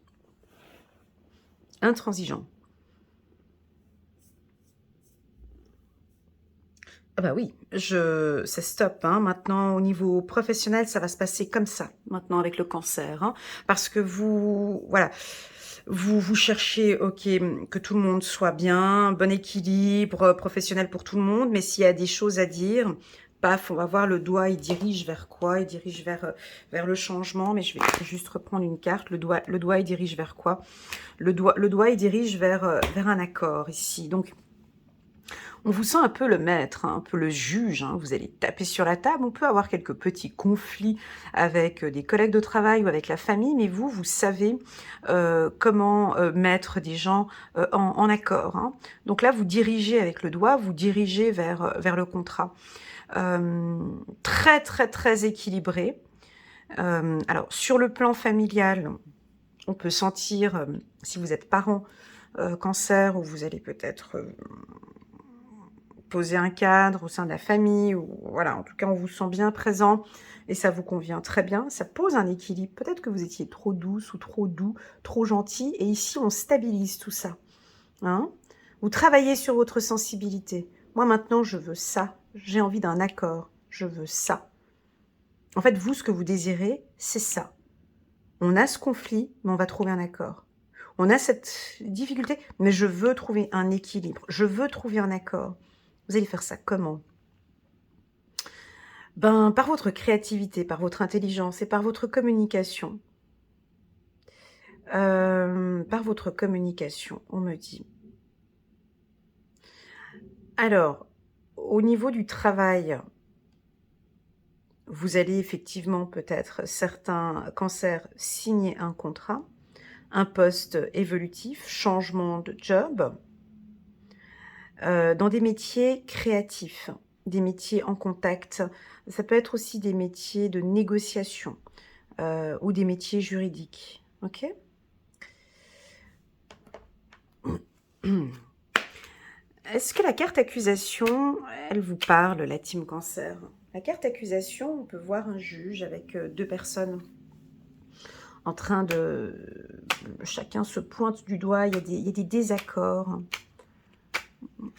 Intransigeant. Ah bah oui, ça stoppe, hein. Maintenant, au niveau professionnel, ça va se passer comme ça, maintenant avec le cancer, hein, parce que voilà, vous cherchez, ok, que tout le monde soit bien, bon équilibre professionnel pour tout le monde, mais s'il y a des choses à dire, paf, on va voir le doigt, il dirige vers quoi? Il dirige vers le changement, mais je vais juste reprendre une carte. Le doigt, il dirige vers quoi? Le doigt, il dirige vers un accord ici. Donc, on vous sent un peu le maître, hein, un peu le juge, hein, vous allez taper sur la table, on peut avoir quelques petits conflits avec des collègues de travail ou avec la famille, mais vous savez comment mettre des gens en accord, hein. Donc là, vous dirigez avec le doigt, vous dirigez vers le contrat. Très, très, très équilibré. Alors, sur le plan familial, on peut sentir, si vous êtes parent cancer, ou vous allez peut-être poser un cadre au sein de la famille, ou voilà, en tout cas, on vous sent bien présent et ça vous convient très bien. Ça pose un équilibre. Peut-être que vous étiez trop douce ou trop doux, trop gentil, et ici, on stabilise tout ça, hein. Vous travaillez sur votre sensibilité. Moi, maintenant, je veux ça. J'ai envie d'un accord. Je veux ça. En fait, vous, ce que vous désirez, c'est ça. On a ce conflit, mais on va trouver un accord. On a cette difficulté, mais je veux trouver un équilibre. Je veux trouver un accord. Vous allez faire ça comment? Ben, par votre créativité, par votre intelligence et par votre communication. Par votre communication, on me dit. Alors, au niveau du travail, vous allez effectivement peut-être, certains cancers, signer un contrat, un poste évolutif, changement de job, dans des métiers créatifs, des métiers en contact. Ça peut être aussi des métiers de négociation ou des métiers juridiques. Ok? Est-ce que la carte accusation, elle vous parle, la team cancer? La carte accusation, on peut voir un juge avec deux personnes en train de... Chacun se pointe du doigt, il y a des désaccords.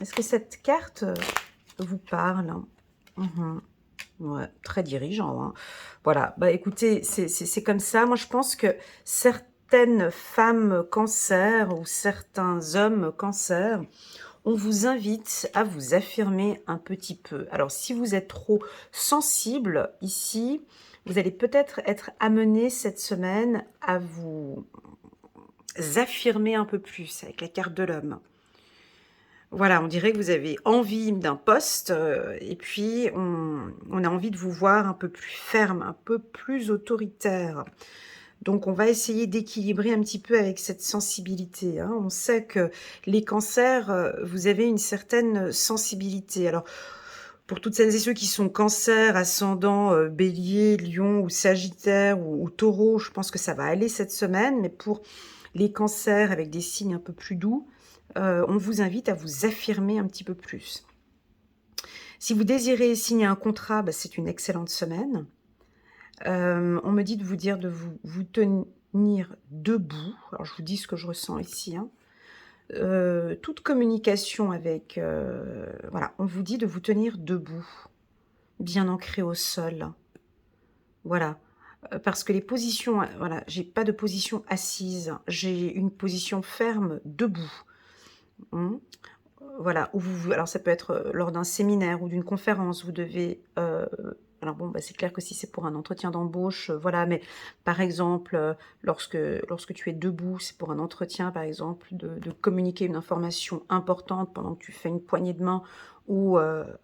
Est-ce que cette carte vous parle? Ouais, très dirigeant, hein. Voilà, bah écoutez, c'est comme ça. Moi, je pense que certaines femmes cancer ou certains hommes cancer, on vous invite à vous affirmer un petit peu. Alors, si vous êtes trop sensible ici, vous allez peut-être être amené cette semaine à vous affirmer un peu plus avec la carte de l'homme. Voilà, on dirait que vous avez envie d'un poste et puis on a envie de vous voir un peu plus ferme, un peu plus autoritaire. Donc, on va essayer d'équilibrer un petit peu avec cette sensibilité, hein. On sait que les cancers, vous avez une certaine sensibilité. Alors, pour toutes celles et ceux qui sont cancer, ascendant, bélier, lion ou sagittaire ou taureau, je pense que ça va aller cette semaine. Mais pour les cancers avec des signes un peu plus doux, on vous invite à vous affirmer un petit peu plus. Si vous désirez signer un contrat, bah, c'est une excellente semaine. On me dit de vous dire de vous tenir debout. Alors, je vous dis ce que je ressens ici, hein. Toute communication avec... voilà, on vous dit de vous tenir debout. bien ancré au sol. Voilà. Parce que les positions, voilà, j'ai pas de position assise, j'ai une position ferme debout. Mmh. Voilà, ou alors ça peut être, lors d'un séminaire ou d'une conférence, vous devez, alors bon, bah, c'est clair que si c'est pour un entretien d'embauche, voilà, mais par exemple, lorsque tu es debout, c'est pour un entretien, par exemple, de communiquer une information importante pendant que tu fais une poignée de main ou,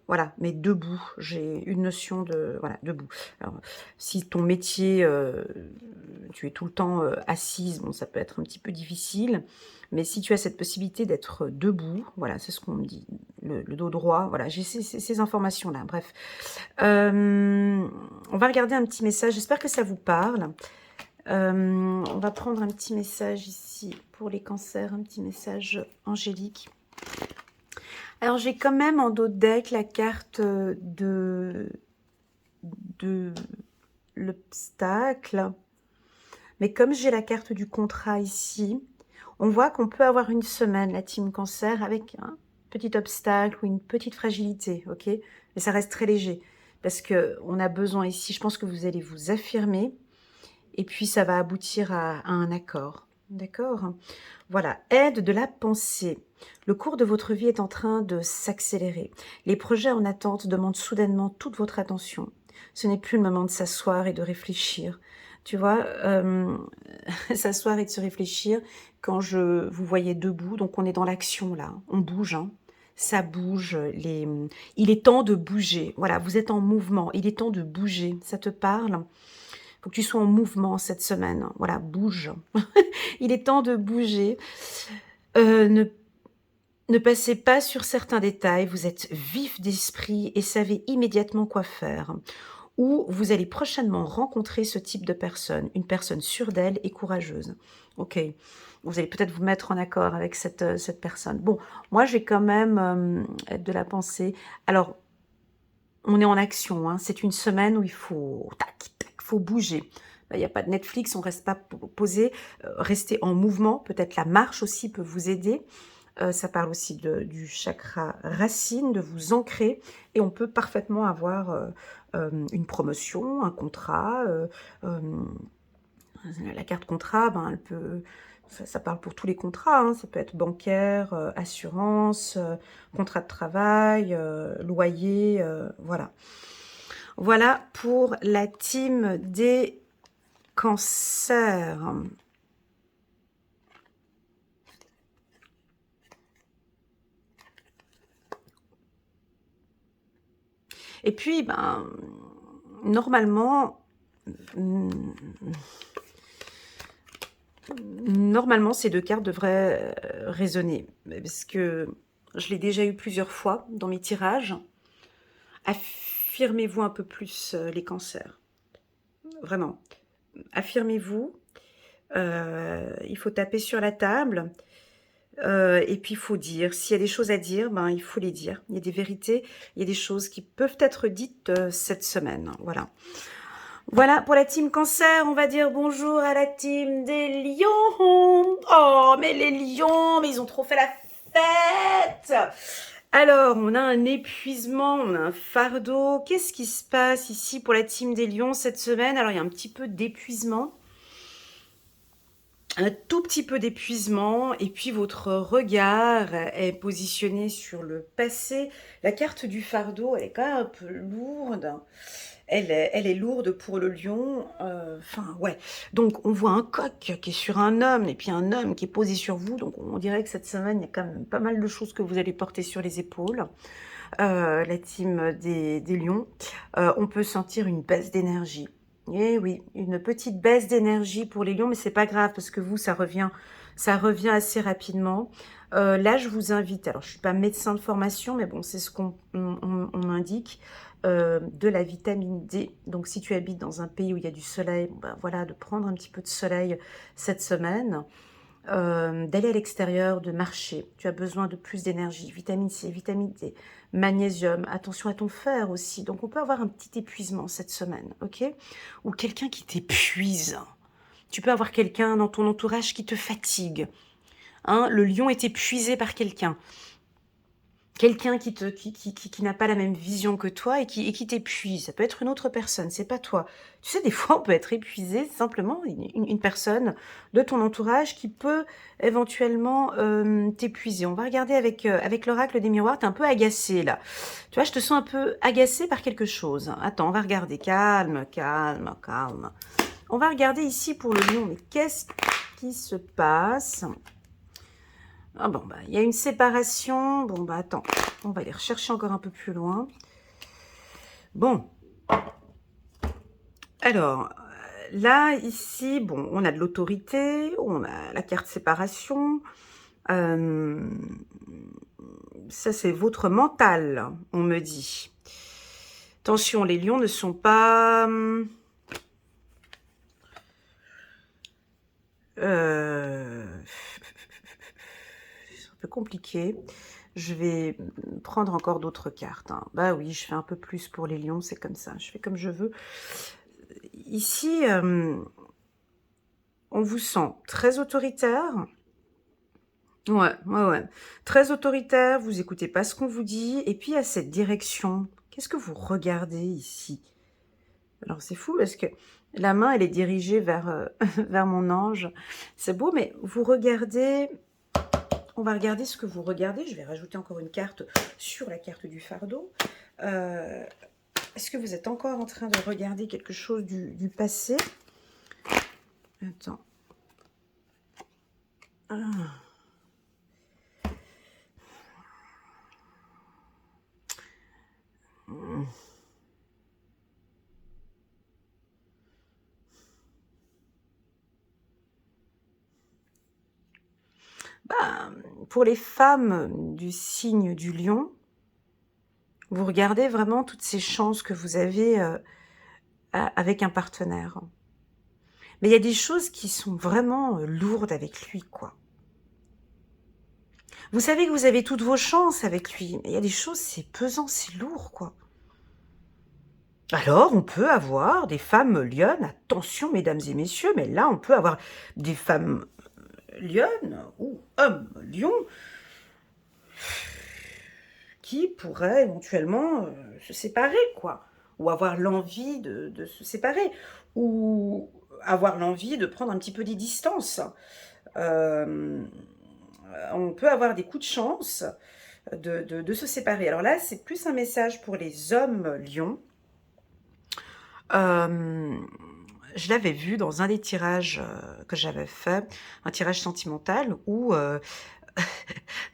voilà, mais debout, j'ai une notion de voilà, debout. Alors, si ton métier, tu es tout le temps, assise, bon, ça peut être un petit peu difficile, mais si tu as cette possibilité d'être debout, voilà, c'est ce qu'on me dit, le dos droit, voilà, j'ai ces informations-là, bref. On va regarder un petit message, j'espère que ça vous parle. On va prendre un petit message ici pour les cancers, un petit message angélique. Alors j'ai quand même en dos de deck la carte de l'obstacle, mais comme j'ai la carte du contrat ici, on voit qu'on peut avoir une semaine, la team cancer, avec un petit obstacle ou une petite fragilité, ok? Mais ça reste très léger, parce qu'on a besoin ici, je pense que vous allez vous affirmer, et puis ça va aboutir à un accord, d'accord? Voilà, aide de la pensée. Le cours de votre vie est en train de s'accélérer. Les projets en attente demandent soudainement toute votre attention. Ce n'est plus le moment de s'asseoir et de réfléchir. Tu vois, s'asseoir et de se réfléchir, quand je vous voyais debout, donc on est dans l'action là, on bouge, hein. Ça bouge, il est temps de bouger. Voilà, vous êtes en mouvement, il est temps de bouger. Ça te parle? Faut que tu sois en mouvement cette semaine. Voilà, bouge. Il est temps de bouger. Ne ne passez pas sur certains détails, vous êtes vif d'esprit et savez immédiatement quoi faire. Ou vous allez prochainement rencontrer ce type de personne, une personne sûre d'elle et courageuse. Ok, vous allez peut-être vous mettre en accord avec cette personne. Bon, moi j'ai quand même de la pensée. Alors, on est en action, hein. C'est une semaine où il faut, tac, tac, faut bouger. Il n'y a pas de Netflix, on reste pas posé, rester en mouvement. Peut-être la marche aussi peut vous aider. Ça parle aussi du chakra racine, de vous ancrer, et on peut parfaitement avoir une promotion, un contrat. La carte contrat, ben, elle peut, ça parle pour tous les contrats, hein, ça peut être bancaire, assurance, contrat de travail, loyer, voilà. Voilà pour la team des cancers. Et puis, ben, normalement, ces deux cartes devraient résonner. Parce que je l'ai déjà eu plusieurs fois dans mes tirages. Affirmez-vous un peu plus, les cancers. Vraiment. Affirmez-vous. Il faut taper sur la table. Et puis, il faut dire. S'il y a des choses à dire, ben, il faut les dire. Il y a des vérités, il y a des choses qui peuvent être dites cette semaine. Voilà. Voilà, pour la team cancer, on va dire bonjour à la team des lions. Oh, mais les lions, mais ils ont trop fait la fête. Alors, on a un épuisement, on a un fardeau. Qu'est-ce qui se passe ici pour la team des lions cette semaine? Alors, il y a un petit peu d'épuisement. Un tout petit peu d'épuisement, et puis votre regard est positionné sur le passé. La carte du fardeau, elle est quand même un peu lourde. Elle est lourde pour le lion. Enfin, ouais. Donc, on voit un coq qui est sur un homme, et puis un homme qui est posé sur vous. Donc, on dirait que cette semaine, il y a quand même pas mal de choses que vous allez porter sur les épaules. La team des lions. On peut sentir une baisse d'énergie. Eh oui, une petite baisse d'énergie pour les lions, mais c'est pas grave parce que vous, ça revient assez rapidement. Là, je vous invite, alors je suis pas médecin de formation, mais bon, c'est ce qu'on on m'indique, de la vitamine D. Donc, si tu habites dans un pays où il y a du soleil, ben voilà, de prendre un petit peu de soleil cette semaine, d'aller à l'extérieur, de marcher. Tu as besoin de plus d'énergie, vitamine C, vitamine D, magnésium, attention à ton fer aussi. Donc, on peut avoir un petit épuisement cette semaine, ok? Ou quelqu'un qui t'épuise. Tu peux avoir quelqu'un dans ton entourage qui te fatigue. Hein, le lion est épuisé par quelqu'un. quelqu'un qui n'a pas la même vision que toi et qui t'épuise. Ça peut être une autre personne, c'est pas toi. Tu sais, des fois, on peut être épuisé, simplement une personne de ton entourage qui peut éventuellement t'épuiser. On va regarder avec l'oracle des miroirs, t'es un peu agacé là. Tu vois, je te sens un peu agacé par quelque chose. Attends, on va regarder. Calme, calme, calme. On va regarder ici pour le lion, mais qu'est-ce qui se passe? Ah bon, bah, il y a une séparation. Bon, bah, attends, on va aller rechercher encore un peu plus loin. Bon. Alors, là, ici, bon, on a de l'autorité, on a la carte séparation. Ça, c'est votre mental, on me dit. Attention, les lions ne sont pas... c'est un peu compliqué. Je vais prendre encore d'autres cartes. Hein. Bah oui, je fais un peu plus pour les lions, c'est comme ça. Je fais comme je veux. Ici, on vous sent très autoritaire. Ouais, ouais, ouais. Très autoritaire, vous écoutez pas ce qu'on vous dit. Et puis, il y a cette direction. Qu'est-ce que vous regardez ici? Alors, c'est fou parce que la main, elle est dirigée vers, vers mon ange. C'est beau, mais vous regardez... On va regarder ce que vous regardez. Je vais rajouter encore une carte sur la carte du fardeau. Est-ce que vous êtes encore en train de regarder quelque chose du passé? Attends. Ah. Bah, pour les femmes du signe du lion, vous regardez vraiment toutes ces chances que vous avez avec un partenaire. Mais il y a des choses qui sont vraiment lourdes avec lui, quoi. Vous savez que vous avez toutes vos chances avec lui, mais il y a des choses, c'est pesant, c'est lourd, quoi. Alors, on peut avoir des femmes lionnes, attention, mesdames et messieurs, mais là, on peut avoir des femmes lionnes ou hommes lions qui pourraient éventuellement se séparer, quoi. Ou avoir l'envie de se séparer. Ou avoir l'envie de prendre un petit peu des distances. On peut avoir des coups de chance de se séparer. Alors là, c'est plus un message pour les hommes lions. Je l'avais vu dans un des tirages que j'avais fait, un tirage sentimental où...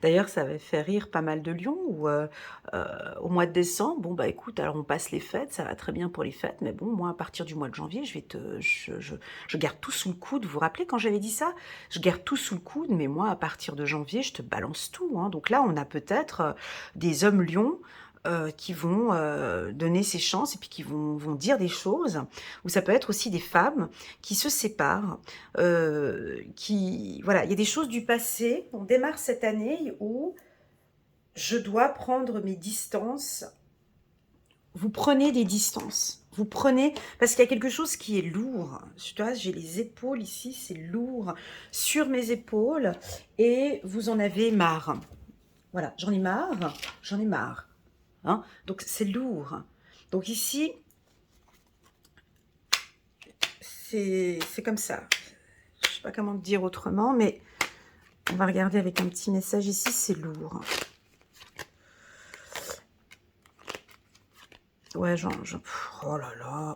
D'ailleurs, ça avait fait rire pas mal de lions où, au mois de décembre, bon, bah écoute, alors on passe les fêtes, ça va très bien pour les fêtes, mais bon, moi, à partir du mois de janvier, je garde tout sous le coude. Vous vous rappelez quand j'avais dit ça? Je garde tout sous le coude, mais moi, à partir de janvier, je te balance tout. Hein. Donc là, on a peut-être des hommes lions qui vont donner ses chances et puis qui vont dire des choses, ou ça peut être aussi des femmes qui se séparent, voilà, il y a des choses du passé, on démarre cette année où je dois prendre mes distances, vous prenez des distances, vous prenez, parce qu'il y a quelque chose qui est lourd, tu vois, j'ai les épaules ici, c'est lourd, sur mes épaules, et vous en avez marre, voilà, j'en ai marre, hein, donc c'est lourd. Donc ici, c'est comme ça. Je ne sais pas comment te dire autrement, mais on va regarder avec un petit message ici, c'est lourd. Ouais, oh là là.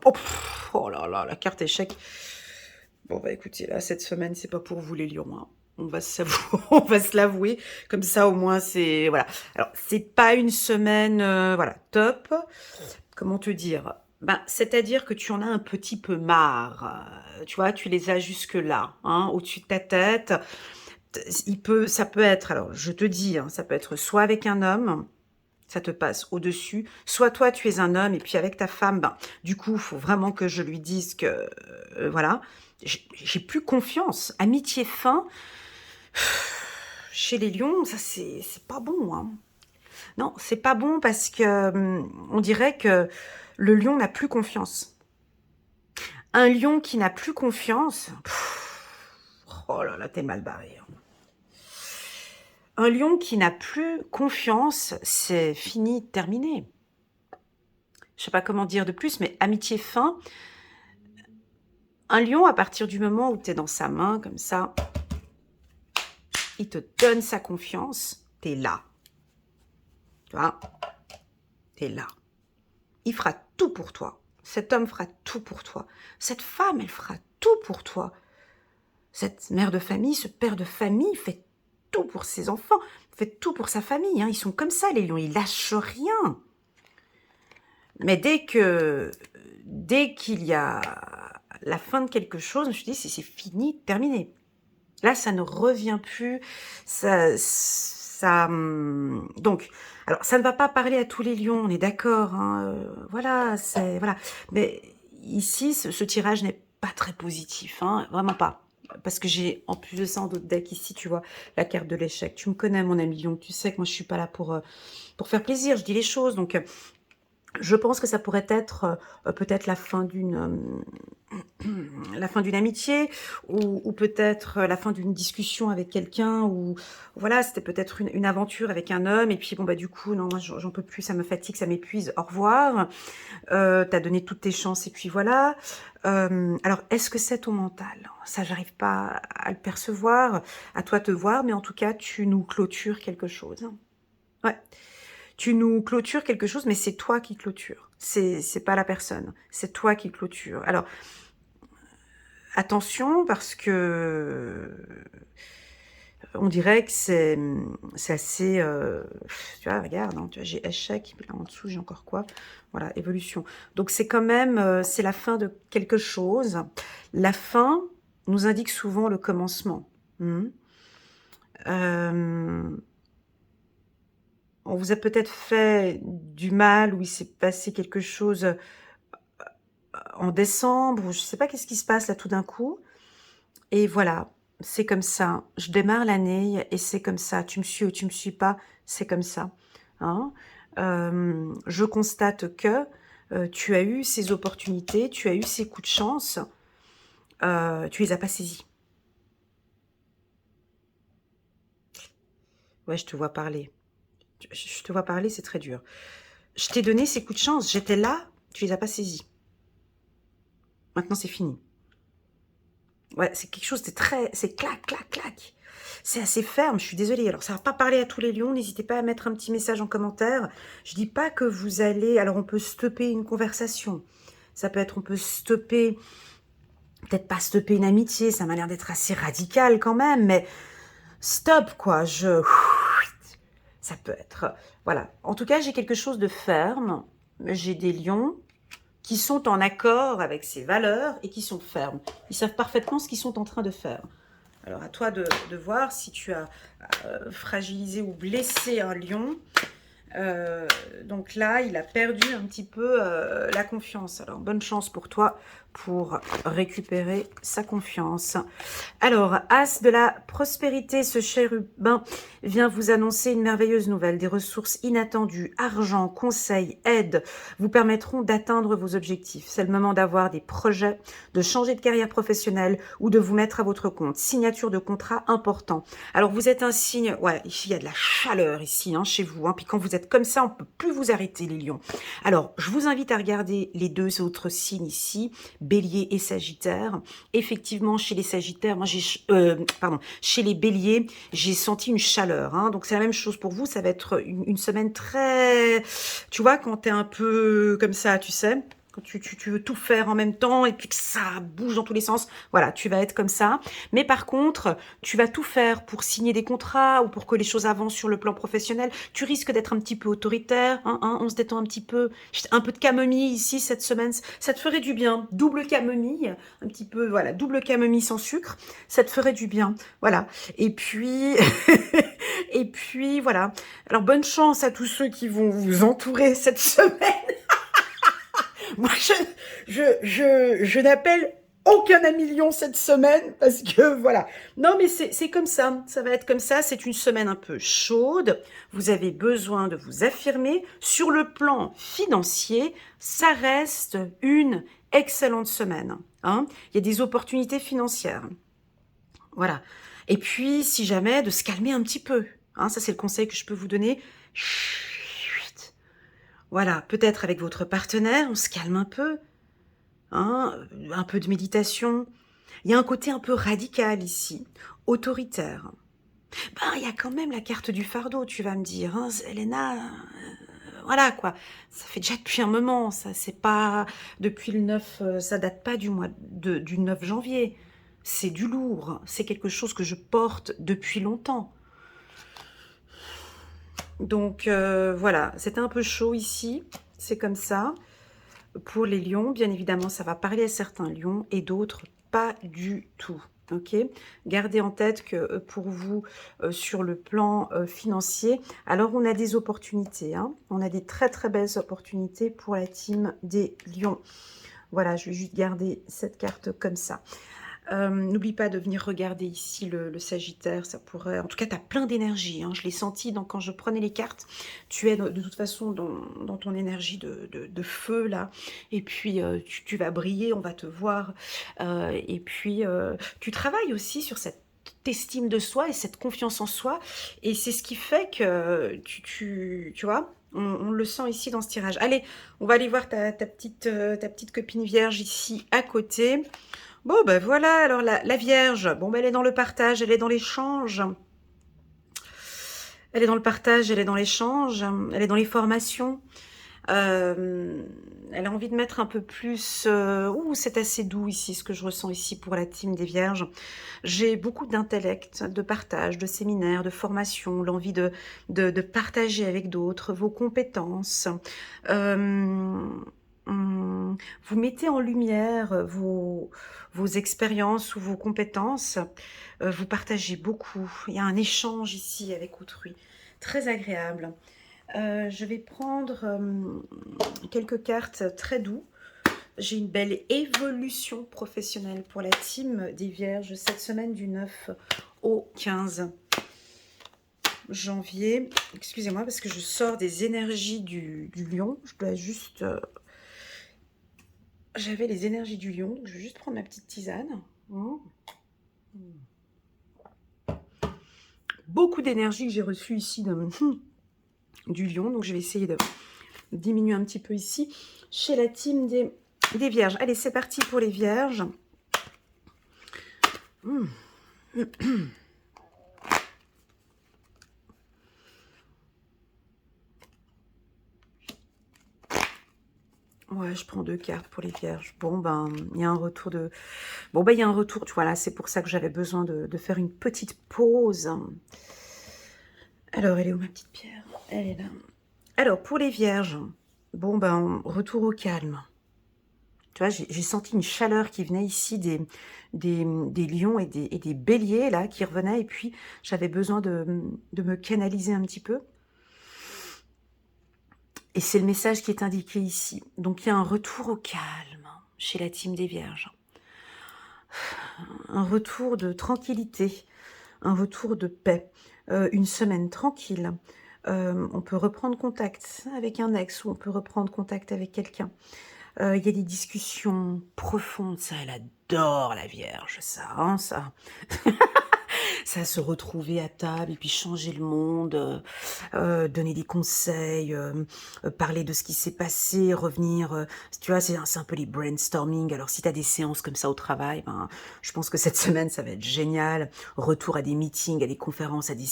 Oh là là, la carte échec. Bon, bah écoutez, là, cette semaine, c'est pas pour vous les lions, hein. On va on va se l'avouer. Comme ça, au moins, c'est... Voilà. Alors, c'est pas une semaine, voilà, top. Comment te dire? Ben, c'est-à-dire que tu en as un petit peu marre. Tu vois, tu les as jusque-là, hein, au-dessus de ta tête. Ça peut être, alors, je te dis, hein, ça peut être soit avec un homme, ça te passe au-dessus, soit toi, tu es un homme, et puis avec ta femme, ben, du coup, il faut vraiment que je lui dise que, voilà, j'ai plus confiance. Amitié fin, chez les lions, ça, c'est pas bon, hein. Non, c'est pas bon parce que on dirait que le lion n'a plus confiance. Un lion qui n'a plus confiance, oh là là, t'es mal barré. Hein. Un lion qui n'a plus confiance, c'est fini, terminé. Je sais pas comment dire de plus, mais amitié fin. Un lion, à partir du moment où tu es dans sa main, comme ça, il te donne sa confiance, tu es là. Tu vois, tu es là. Il fera tout pour toi. Cet homme fera tout pour toi. Cette femme, elle fera tout pour toi. Cette mère de famille, ce père de famille fait tout pour ses enfants, fait tout pour sa famille. Hein. Ils sont comme ça, les lions, ils lâchent rien. Mais dès qu'il y a la fin de quelque chose, je me suis dit, c'est fini, terminé. Là, ça ne revient plus. Donc, alors, ça ne va pas parler à tous les lions, on est d'accord. Hein, voilà, voilà. Mais ici, ce tirage n'est pas très positif, hein, vraiment pas. Parce que j'ai, en plus de ça, en d'autres decks, ici, tu vois, la carte de l'échec. Tu me connais, mon ami lion, tu sais que moi, je suis pas là pour faire plaisir, je dis les choses. Donc, je pense que ça pourrait être peut-être la fin d'une amitié ou peut-être la fin d'une discussion avec quelqu'un ou voilà, c'était peut-être une aventure avec un homme et puis bon bah du coup non, moi j'en peux plus, ça me fatigue, ça m'épuise, au revoir. T'as donné toutes tes chances et puis voilà. Alors est-ce que c'est ton mental? Ça, j'arrive pas à le percevoir, à toi te voir, mais en tout cas tu nous clôtures quelque chose. Ouais. Tu nous clôtures quelque chose, mais c'est toi qui clôture. C'est pas la personne. C'est toi qui clôture. Alors, attention, parce que on dirait que c'est assez... tu vois, regarde, hein, j'ai échec, là en dessous, j'ai encore quoi? Voilà, évolution. Donc, c'est quand même... c'est la fin de quelque chose. La fin nous indique souvent le commencement. On vous a peut-être fait du mal ou il s'est passé quelque chose en décembre, ou je ne sais pas qu'est-ce qui se passe là tout d'un coup. Et voilà, c'est comme ça. Je démarre l'année et c'est comme ça. Tu me suis ou tu me suis pas, c'est comme ça. Hein. Je constate que tu as eu ces opportunités, tu as eu ces coups de chance, tu les as pas saisis. Ouais, je te vois parler. Je te vois parler, c'est très dur. Je t'ai donné ces coups de chance, j'étais là, tu les as pas saisis. Maintenant, c'est fini. Ouais, c'est quelque chose de très... C'est clac, clac, clac. C'est assez ferme, je suis désolée. Alors, ça va pas parler à tous les lions. N'hésitez pas à mettre un petit message en commentaire. Je dis pas que vous allez... Alors, on peut stopper une conversation. Ça peut être, on peut stopper... Peut-être pas stopper une amitié. Ça m'a l'air d'être assez radical quand même. Mais stop, quoi. Ça peut être... Voilà. En tout cas, j'ai quelque chose de ferme. J'ai des lions qui sont en accord avec ces valeurs et qui sont fermes. Ils savent parfaitement ce qu'ils sont en train de faire. Alors, à toi de voir si tu as fragilisé ou blessé un lion. Donc là, il a perdu un petit peu la confiance. Alors, bonne chance pour toi pour récupérer sa confiance. Alors, As de la prospérité, ce chérubin vient vous annoncer une merveilleuse nouvelle. Des ressources inattendues, argent, conseils, aide vous permettront d'atteindre vos objectifs. C'est le moment d'avoir des projets, de changer de carrière professionnelle ou de vous mettre à votre compte. Signature de contrat important. Alors, vous êtes un signe... Ouais, ici, il y a de la chaleur ici, hein, chez vous. Hein, puis quand vous êtes comme ça, on ne peut plus vous arrêter, les lions. Alors, je vous invite à regarder les deux autres signes ici, Bélier et Sagittaire. Effectivement, chez les Sagittaires, moi, chez les Béliers, j'ai senti une chaleur. Hein, donc, c'est la même chose pour vous. Ça va être une semaine très... Tu vois, quand tu es un peu comme ça, tu sais... Quand tu veux tout faire en même temps et puis que ça bouge dans tous les sens, voilà, tu vas être comme ça. Mais par contre, tu vas tout faire pour signer des contrats ou pour que les choses avancent sur le plan professionnel. Tu risques d'être un petit peu autoritaire, hein, on se détend un petit peu. Un peu de camomille ici cette semaine, ça te ferait du bien. Double camomille, un petit peu, voilà, double camomille sans sucre, ça te ferait du bien. Voilà. Et puis, et puis voilà. Alors bonne chance à tous ceux qui vont vous entourer cette semaine. Moi, je n'appelle aucun ami lion cette semaine parce que voilà. Non, mais c'est comme ça. Ça va être comme ça. C'est une semaine un peu chaude. Vous avez besoin de vous affirmer. Sur le plan financier, ça reste une excellente semaine. Hein. Il y a des opportunités financières. Voilà. Et puis, si jamais, de se calmer un petit peu. Hein, ça, c'est le conseil que je peux vous donner. Chut. Voilà, peut-être avec votre partenaire, on se calme un peu. Hein, un peu de méditation. Il y a un côté un peu radical ici, autoritaire. Ben, il y a quand même la carte du fardeau, tu vas me dire. Hein, Elena, voilà quoi. Ça fait déjà depuis un moment, ça, c'est pas depuis le 9, ça date pas du 9 janvier. C'est du lourd, c'est quelque chose que je porte depuis longtemps. Donc voilà, c'était un peu chaud ici, c'est comme ça. Pour les lions, bien évidemment, ça va parler à certains lions et d'autres pas du tout. Ok, gardez en tête que pour vous, sur le plan financier, alors on a des opportunités, hein, on a des très très belles opportunités pour la team des lions. Voilà, je vais juste garder cette carte comme ça. N'oublie pas de venir regarder ici le Sagittaire, ça pourrait... En tout cas, tu as plein d'énergie, hein, je l'ai senti quand je prenais les cartes. Tu es de toute façon dans ton énergie de feu, là. Et puis, tu vas briller, on va te voir. Et puis, tu travailles aussi sur cette estime de soi et cette confiance en soi. Et c'est ce qui fait que, tu vois, on le sent ici dans ce tirage. Allez, on va aller voir ta petite copine vierge ici à côté. Bon, ben voilà, alors la Vierge, bon, ben elle est dans le partage, elle est dans l'échange. Elle est dans le partage, elle est dans l'échange, elle est dans les formations. Elle a envie de mettre un peu plus... ouh, c'est assez doux ici, ce que je ressens ici pour la team des Vierges. J'ai beaucoup d'intellect, de partage, de séminaires, de formation, l'envie de partager avec d'autres vos compétences. Vous mettez en lumière vos expériences ou vos compétences. Vous partagez beaucoup. Il y a un échange ici avec autrui. Très agréable. Je vais prendre quelques cartes très doux. J'ai une belle évolution professionnelle pour la team des Vierges cette semaine du 9 au 15 janvier. Excusez-moi parce que je sors des énergies du lion. Je dois juste... J'avais les énergies du lion. Je vais juste prendre ma petite tisane. Beaucoup d'énergie que j'ai reçue ici du lion. Donc, je vais essayer de diminuer un petit peu ici. Chez la team des Vierges. Allez, c'est parti pour les Vierges. Ouais, je prends 2 cartes pour les Vierges. Bon, ben, il y a un retour de... Bon, ben, il y a un retour. Voilà, c'est pour ça que j'avais besoin de faire une petite pause. Alors, elle est où ma petite pierre? Elle est là. Alors, pour les Vierges, bon, ben, retour au calme. Tu vois, j'ai senti une chaleur qui venait ici des lions et des béliers, là, qui revenaient. Et puis, j'avais besoin de me canaliser un petit peu. Et c'est le message qui est indiqué ici. Donc, il y a un retour au calme chez la team des Vierges. Un retour de tranquillité, un retour de paix. Une semaine tranquille. On peut reprendre contact avec un ex ou on peut reprendre contact avec quelqu'un. Il y a des discussions profondes, ça, elle adore la Vierge, ça, hein, ça. Ça, se retrouver à table et puis changer le monde, donner des conseils, parler de ce qui s'est passé, revenir, tu vois, c'est un peu les brainstorming. Alors, si tu as des séances comme ça au travail, ben, je pense que cette semaine, ça va être génial. Retour à des meetings, à des conférences, à des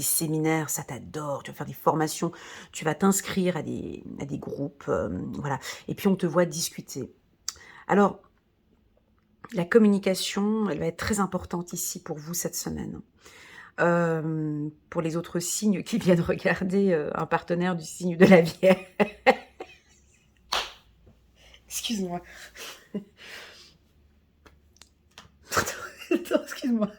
séminaires, ça t'adore. Tu vas faire des formations, tu vas t'inscrire à des groupes, voilà. Et puis, on te voit discuter. Alors, la communication, elle va être très importante ici pour vous cette semaine. Pour les autres signes qui viennent regarder un partenaire du signe de la Vierge. Excuse-moi. Attends, excuse-moi.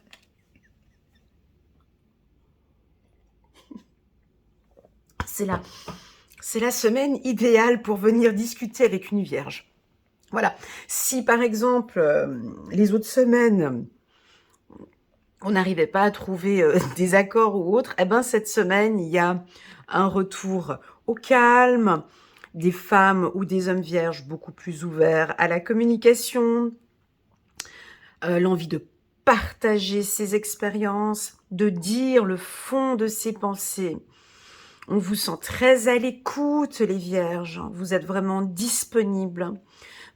C'est la semaine idéale pour venir discuter avec une Vierge. Voilà. Si par exemple, les autres semaines, on n'arrivait pas à trouver des accords ou autres, eh ben cette semaine, il y a un retour au calme, des femmes ou des hommes vierges beaucoup plus ouverts à la communication, l'envie de partager ses expériences, de dire le fond de ses pensées. On vous sent très à l'écoute, les vierges. Vous êtes vraiment disponibles.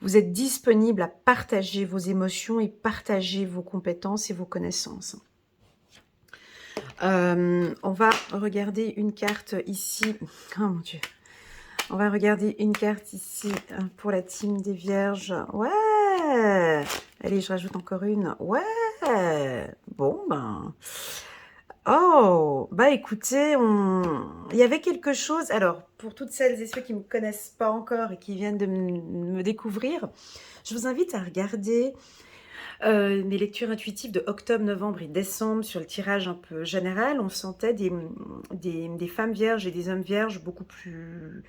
Vous êtes disponibles à partager vos émotions et partager vos compétences et vos connaissances. On va regarder une carte ici. Oh mon Dieu. On va regarder une carte ici pour la team des vierges. Ouais. Allez, je rajoute encore une. Ouais. Bon, ben... Oh, bah écoutez, il y avait quelque chose... Alors, pour toutes celles et ceux qui ne me connaissent pas encore et qui viennent de me découvrir, je vous invite à regarder mes lectures intuitives de octobre, novembre et décembre sur le tirage un peu général. On sentait des femmes vierges et des hommes vierges beaucoup plus,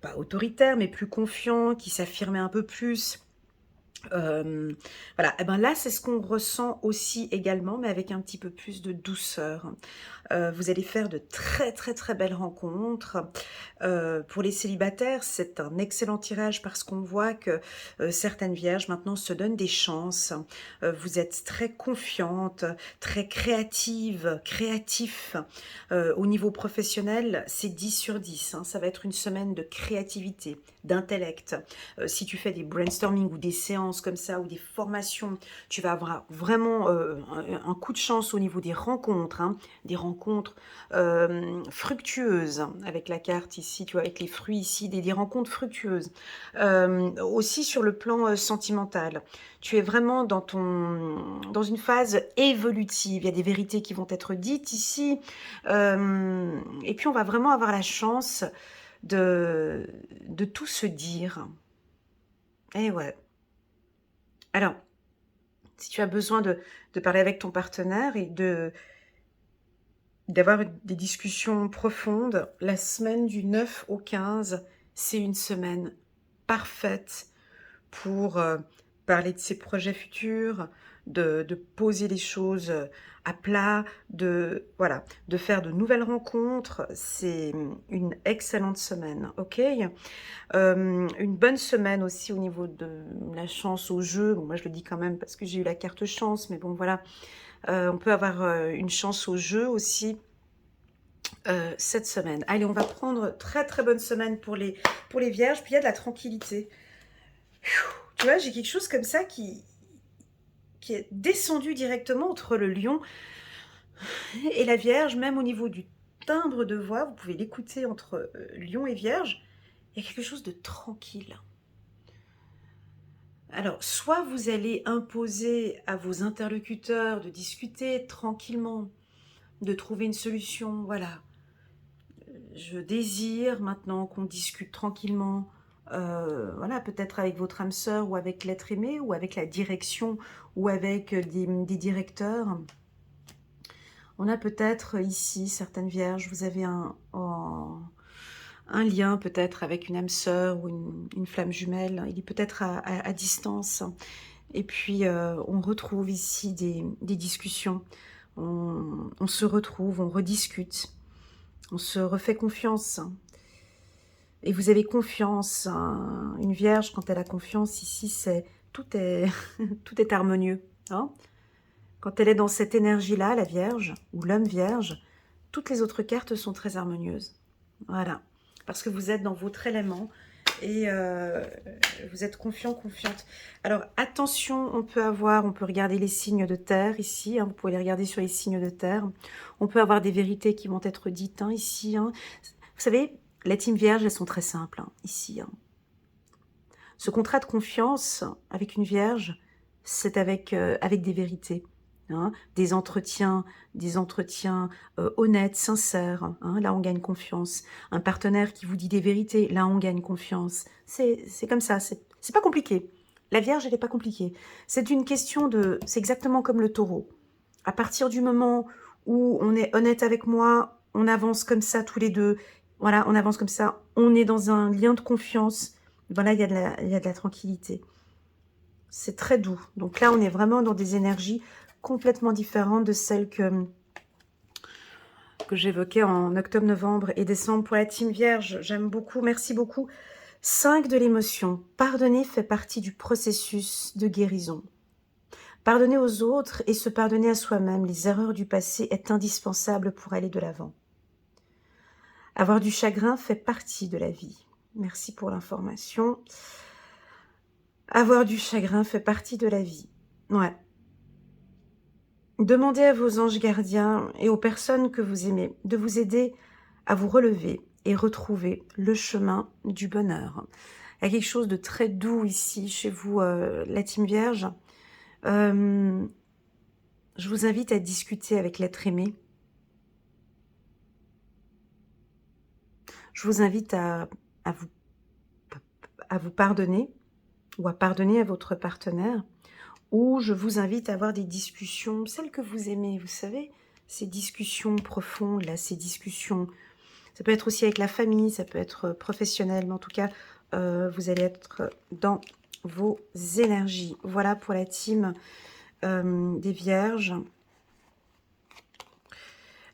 pas autoritaires, mais plus confiants, qui s'affirmaient un peu plus. Voilà, et ben là c'est ce qu'on ressent aussi également, mais avec un petit peu plus de douceur. Vous allez faire de très très très belles rencontres. Pour les célibataires, c'est un excellent tirage parce qu'on voit que certaines vierges maintenant se donnent des chances. Vous êtes très confiante, très créative, créatif. Au niveau professionnel, c'est 10 sur 10. Hein. Ça va être une semaine de créativité, d'intellect. Si tu fais des brainstorming ou des séances comme ça ou des formations, tu vas avoir vraiment un coup de chance au niveau des rencontres, hein, des rencontres fructueuses avec la carte ici, tu vois, avec les fruits ici, des rencontres fructueuses. Aussi sur le plan sentimental, tu es vraiment dans une phase évolutive. Il y a des vérités qui vont être dites ici, et puis on va vraiment avoir la chance de tout se dire. Eh ouais. Alors, si tu as besoin de parler avec ton partenaire et d'avoir des discussions profondes, la semaine du 9 au 15, c'est une semaine parfaite pour parler de ses projets futurs, de poser les choses à plat, voilà, de faire de nouvelles rencontres. C'est une excellente semaine, ok. Une bonne semaine aussi au niveau de la chance au jeu. Bon, moi je le dis quand même parce que j'ai eu la carte chance, mais bon voilà, on peut avoir une chance au jeu aussi cette semaine. Allez, on va prendre très très bonne semaine pour les vierges, puis il y a de la tranquillité. Tu vois, j'ai quelque chose comme ça qui est descendu directement entre le lion et la vierge, même au niveau du timbre de voix, vous pouvez l'écouter entre lion et vierge, il y a quelque chose de tranquille. Alors, soit vous allez imposer à vos interlocuteurs de discuter tranquillement, de trouver une solution, voilà. Je désire maintenant qu'on discute tranquillement, voilà, peut-être avec votre âme sœur ou avec l'être aimé ou avec la direction ou avec des directeurs. On a peut-être ici, certaines vierges, vous avez un lien peut-être avec une âme sœur ou une flamme jumelle. Il est peut-être à distance. Et puis, on retrouve ici des discussions. On se retrouve, on rediscute. On se refait confiance. Et vous avez confiance. Hein. Une vierge, quand elle a confiance, ici, tout est, tout est harmonieux. Hein. Quand elle est dans cette énergie-là, la vierge, ou l'homme vierge, toutes les autres cartes sont très harmonieuses. Voilà. Parce que vous êtes dans votre élément et vous êtes confiant, confiante. Alors, attention, on peut regarder les signes de terre ici. Hein, vous pouvez les regarder sur les signes de terre. On peut avoir des vérités qui vont être dites hein, ici. Hein. Vous savez, les team vierges, elles sont très simples hein, ici. Hein. Ce contrat de confiance avec une vierge, c'est avec des vérités. Hein, des entretiens honnêtes, sincères. Hein, là, on gagne confiance. Un partenaire qui vous dit des vérités, là, on gagne confiance. C'est comme ça, c'est pas compliqué. La Vierge, elle n'est pas compliquée. C'est une question de... C'est exactement comme le taureau. À partir du moment où on est honnête avec moi, on avance comme ça tous les deux. Voilà, on avance comme ça. On est dans un lien de confiance. Voilà, il y a de la tranquillité. C'est très doux. Donc là, on est vraiment dans des énergies complètement différentes de celles que j'évoquais en octobre, novembre et décembre. Pour la team Vierge, j'aime beaucoup, merci beaucoup. 5 de l'émotion. Pardonner fait partie du processus de guérison. Pardonner aux autres et se pardonner à soi-même les erreurs du passé est indispensable pour aller de l'avant. Avoir du chagrin fait partie de la vie. Merci pour l'information. Avoir du chagrin fait partie de la vie. Ouais. Demandez à vos anges gardiens et aux personnes que vous aimez de vous aider à vous relever et retrouver le chemin du bonheur. Il y a quelque chose de très doux ici chez vous, la team Vierge. Je vous invite à discuter avec l'être aimé. Je vous invite à vous pardonner ou à pardonner à votre partenaire. Ou je vous invite à avoir des discussions, celles que vous aimez, vous savez, ces discussions profondes, là, ces discussions, ça peut être aussi avec la famille, ça peut être professionnel, mais en tout cas, vous allez être dans vos énergies. Voilà pour la team des Vierges.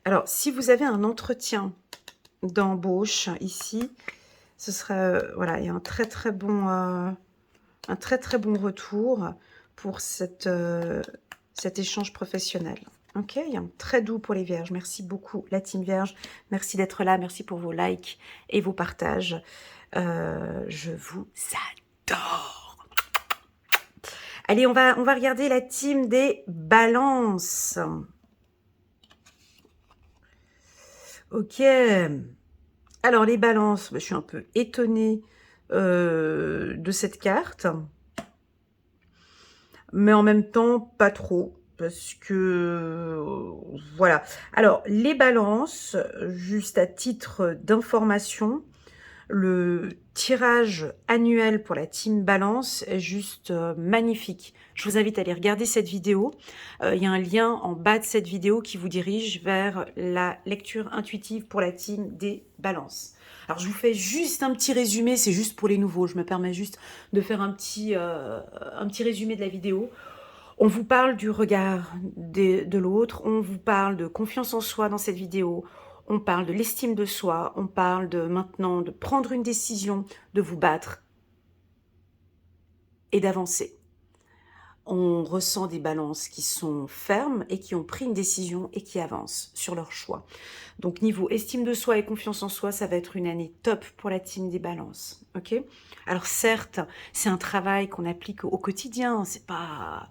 Alors, si vous avez un entretien d'embauche ici, ce sera, voilà, il y a un très très bon retour pour cet échange professionnel. Ok, il y a un très doux pour les Vierges. Merci beaucoup, la team Vierge. Merci d'être là. Merci pour vos likes et vos partages. Je vous adore. Allez, on va regarder la team des Balances. Ok. Alors, les Balances, je suis un peu étonnée de cette carte. Mais en même temps, pas trop. Parce que, voilà. Alors, les Balances, juste à titre d'information, le tirage annuel pour la team Balance est juste magnifique. Je vous invite à aller regarder cette vidéo. Il y a un lien en bas de cette vidéo qui vous dirige vers la lecture intuitive pour la team des Balances. Alors, je vous fais juste un petit résumé, c'est juste pour les nouveaux. Je me permets juste de faire un petit résumé de la vidéo. On vous parle du regard de l'autre, on vous parle de confiance en soi dans cette vidéo, on parle de l'estime de soi, on parle de maintenant de prendre une décision, de vous battre et d'avancer. On ressent des balances qui sont fermes et qui ont pris une décision et qui avancent sur leur choix. Donc niveau estime de soi et confiance en soi, ça va être une année top pour la team des balances. Ok ? Alors certes, c'est un travail qu'on applique au quotidien, c'est pas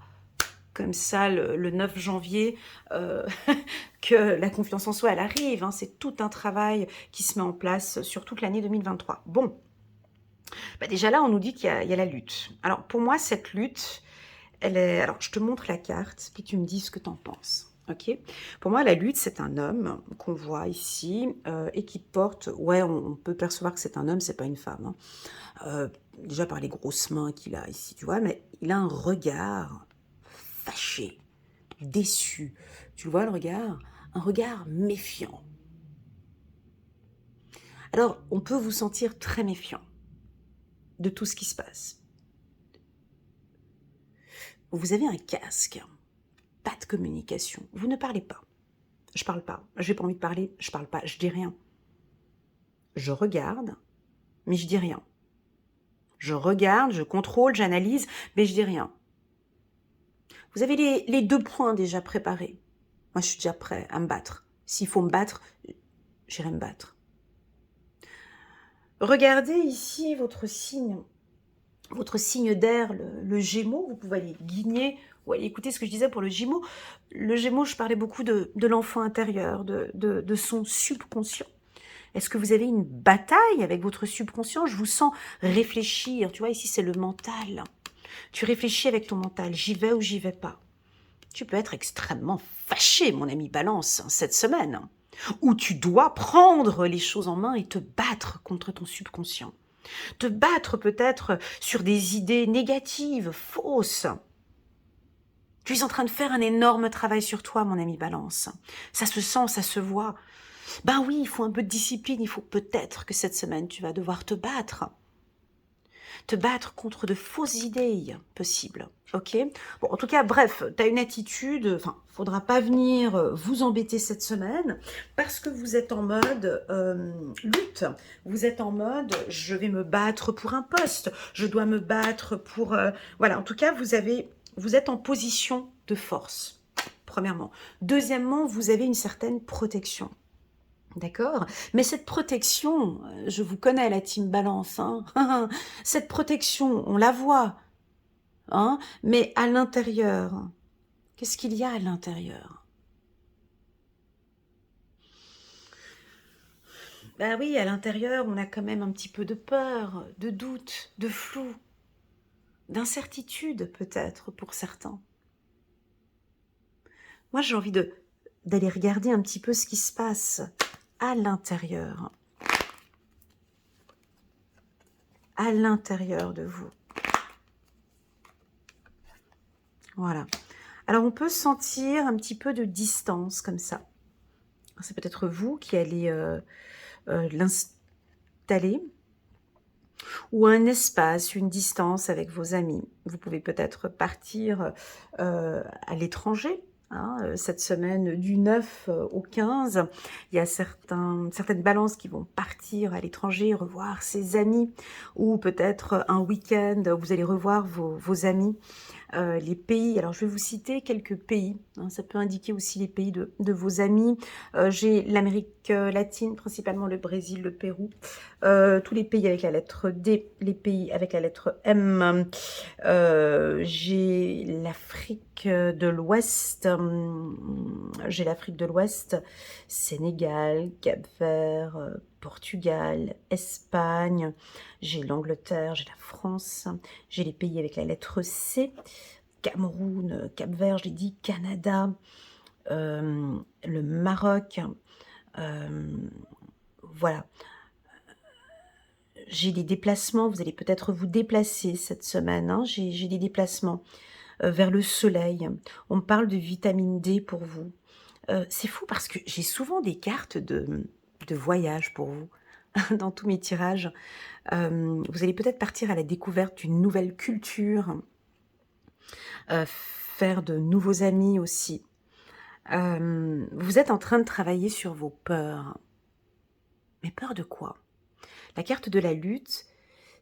comme ça le 9 janvier que la confiance en soi elle arrive, hein. C'est tout un travail qui se met en place sur toute l'année 2023. Bon, bah déjà là on nous dit qu'il y a la lutte. Alors pour moi cette lutte, elle est... Alors je te montre la carte, puis tu me dis ce que tu en penses. Ok. Pour moi la lutte c'est un homme qu'on voit ici et qui porte, ouais on peut percevoir que c'est un homme, c'est pas une femme, hein. Déjà par les grosses mains qu'il a ici, tu vois, mais il a un regard fâché, déçu. Tu le vois le regard? Un regard méfiant. Alors, on peut vous sentir très méfiant de tout ce qui se passe. Vous avez un casque, pas de communication. Vous ne parlez pas. Je parle pas. J'ai pas envie de parler, je parle pas, je dis rien. Je regarde, mais je dis rien. Je regarde, je contrôle, j'analyse, mais je dis rien. Vous avez les 2 points déjà préparés. Moi, je suis déjà prêt à me battre. S'il faut me battre, j'irai me battre. Regardez ici votre signe d'air, le Gémeaux. Vous pouvez aller guigner ou aller écouter ce que je disais pour le Gémeaux. Le Gémeaux, je parlais beaucoup de l'enfant intérieur, de son subconscient. Est-ce que vous avez une bataille avec votre subconscient? Je vous sens réfléchir. Tu vois, ici, c'est le mental. Tu réfléchis avec ton mental. J'y vais ou j'y vais pas. Tu peux être extrêmement fâché, mon ami Balance, cette semaine, où tu dois prendre les choses en main et te battre contre ton subconscient. Te battre peut-être sur des idées négatives, fausses. Tu es en train de faire un énorme travail sur toi, mon ami Balance. Ça se sent, ça se voit. Ben oui, il faut un peu de discipline, il faut peut-être que cette semaine, tu vas devoir te battre. Te battre contre de fausses idées possibles, ok? Bon, en tout cas, bref, tu as une attitude, enfin, faudra pas venir vous embêter cette semaine, parce que vous êtes en mode lutte, vous êtes en mode, je vais me battre pour un poste, je dois me battre pour... voilà, en tout cas, vous êtes en position de force, premièrement. Deuxièmement, vous avez une certaine protection. D'accord? Mais cette protection, je vous connais la team balance, hein. Cette protection, on la voit, hein, mais à l'intérieur, qu'est-ce qu'il y a à l'intérieur? Ben oui, à l'intérieur, on a quand même un petit peu de peur, de doute, de flou, d'incertitude peut-être pour certains. Moi, j'ai envie d'aller regarder un petit peu ce qui se passe à l'intérieur de vous. Voilà. Alors, on peut sentir un petit peu de distance comme ça. C'est peut-être vous qui allez l'installer, ou un espace, une distance avec vos amis. Vous pouvez peut-être partir à l'étranger. Hein, cette semaine du 9 au 15, il y a certaines balances qui vont partir à l'étranger, revoir ses amis, ou peut-être un week-end où vous allez revoir vos amis. Les pays, alors je vais vous citer quelques pays, hein, ça peut indiquer aussi les pays de vos amis. J'ai l'Amérique latine, principalement le Brésil, le Pérou, tous les pays avec la lettre D, les pays avec la lettre M. J'ai l'Afrique de l'Ouest, Sénégal, Cap-Vert, Portugal, Espagne, j'ai l'Angleterre, j'ai la France, j'ai les pays avec la lettre C, Cameroun, Cap-Vert, je l'ai dit, Canada, le Maroc, voilà. J'ai des déplacements, vous allez peut-être vous déplacer cette semaine, hein, j'ai des déplacements vers le soleil. On me parle de vitamine D pour vous. C'est fou parce que j'ai souvent des cartes de voyage pour vous dans tous mes tirages. Vous allez peut-être partir à la découverte d'une nouvelle culture, faire de nouveaux amis aussi. Vous êtes en train de travailler sur vos peurs. Mais peur de quoi? La carte de la lutte,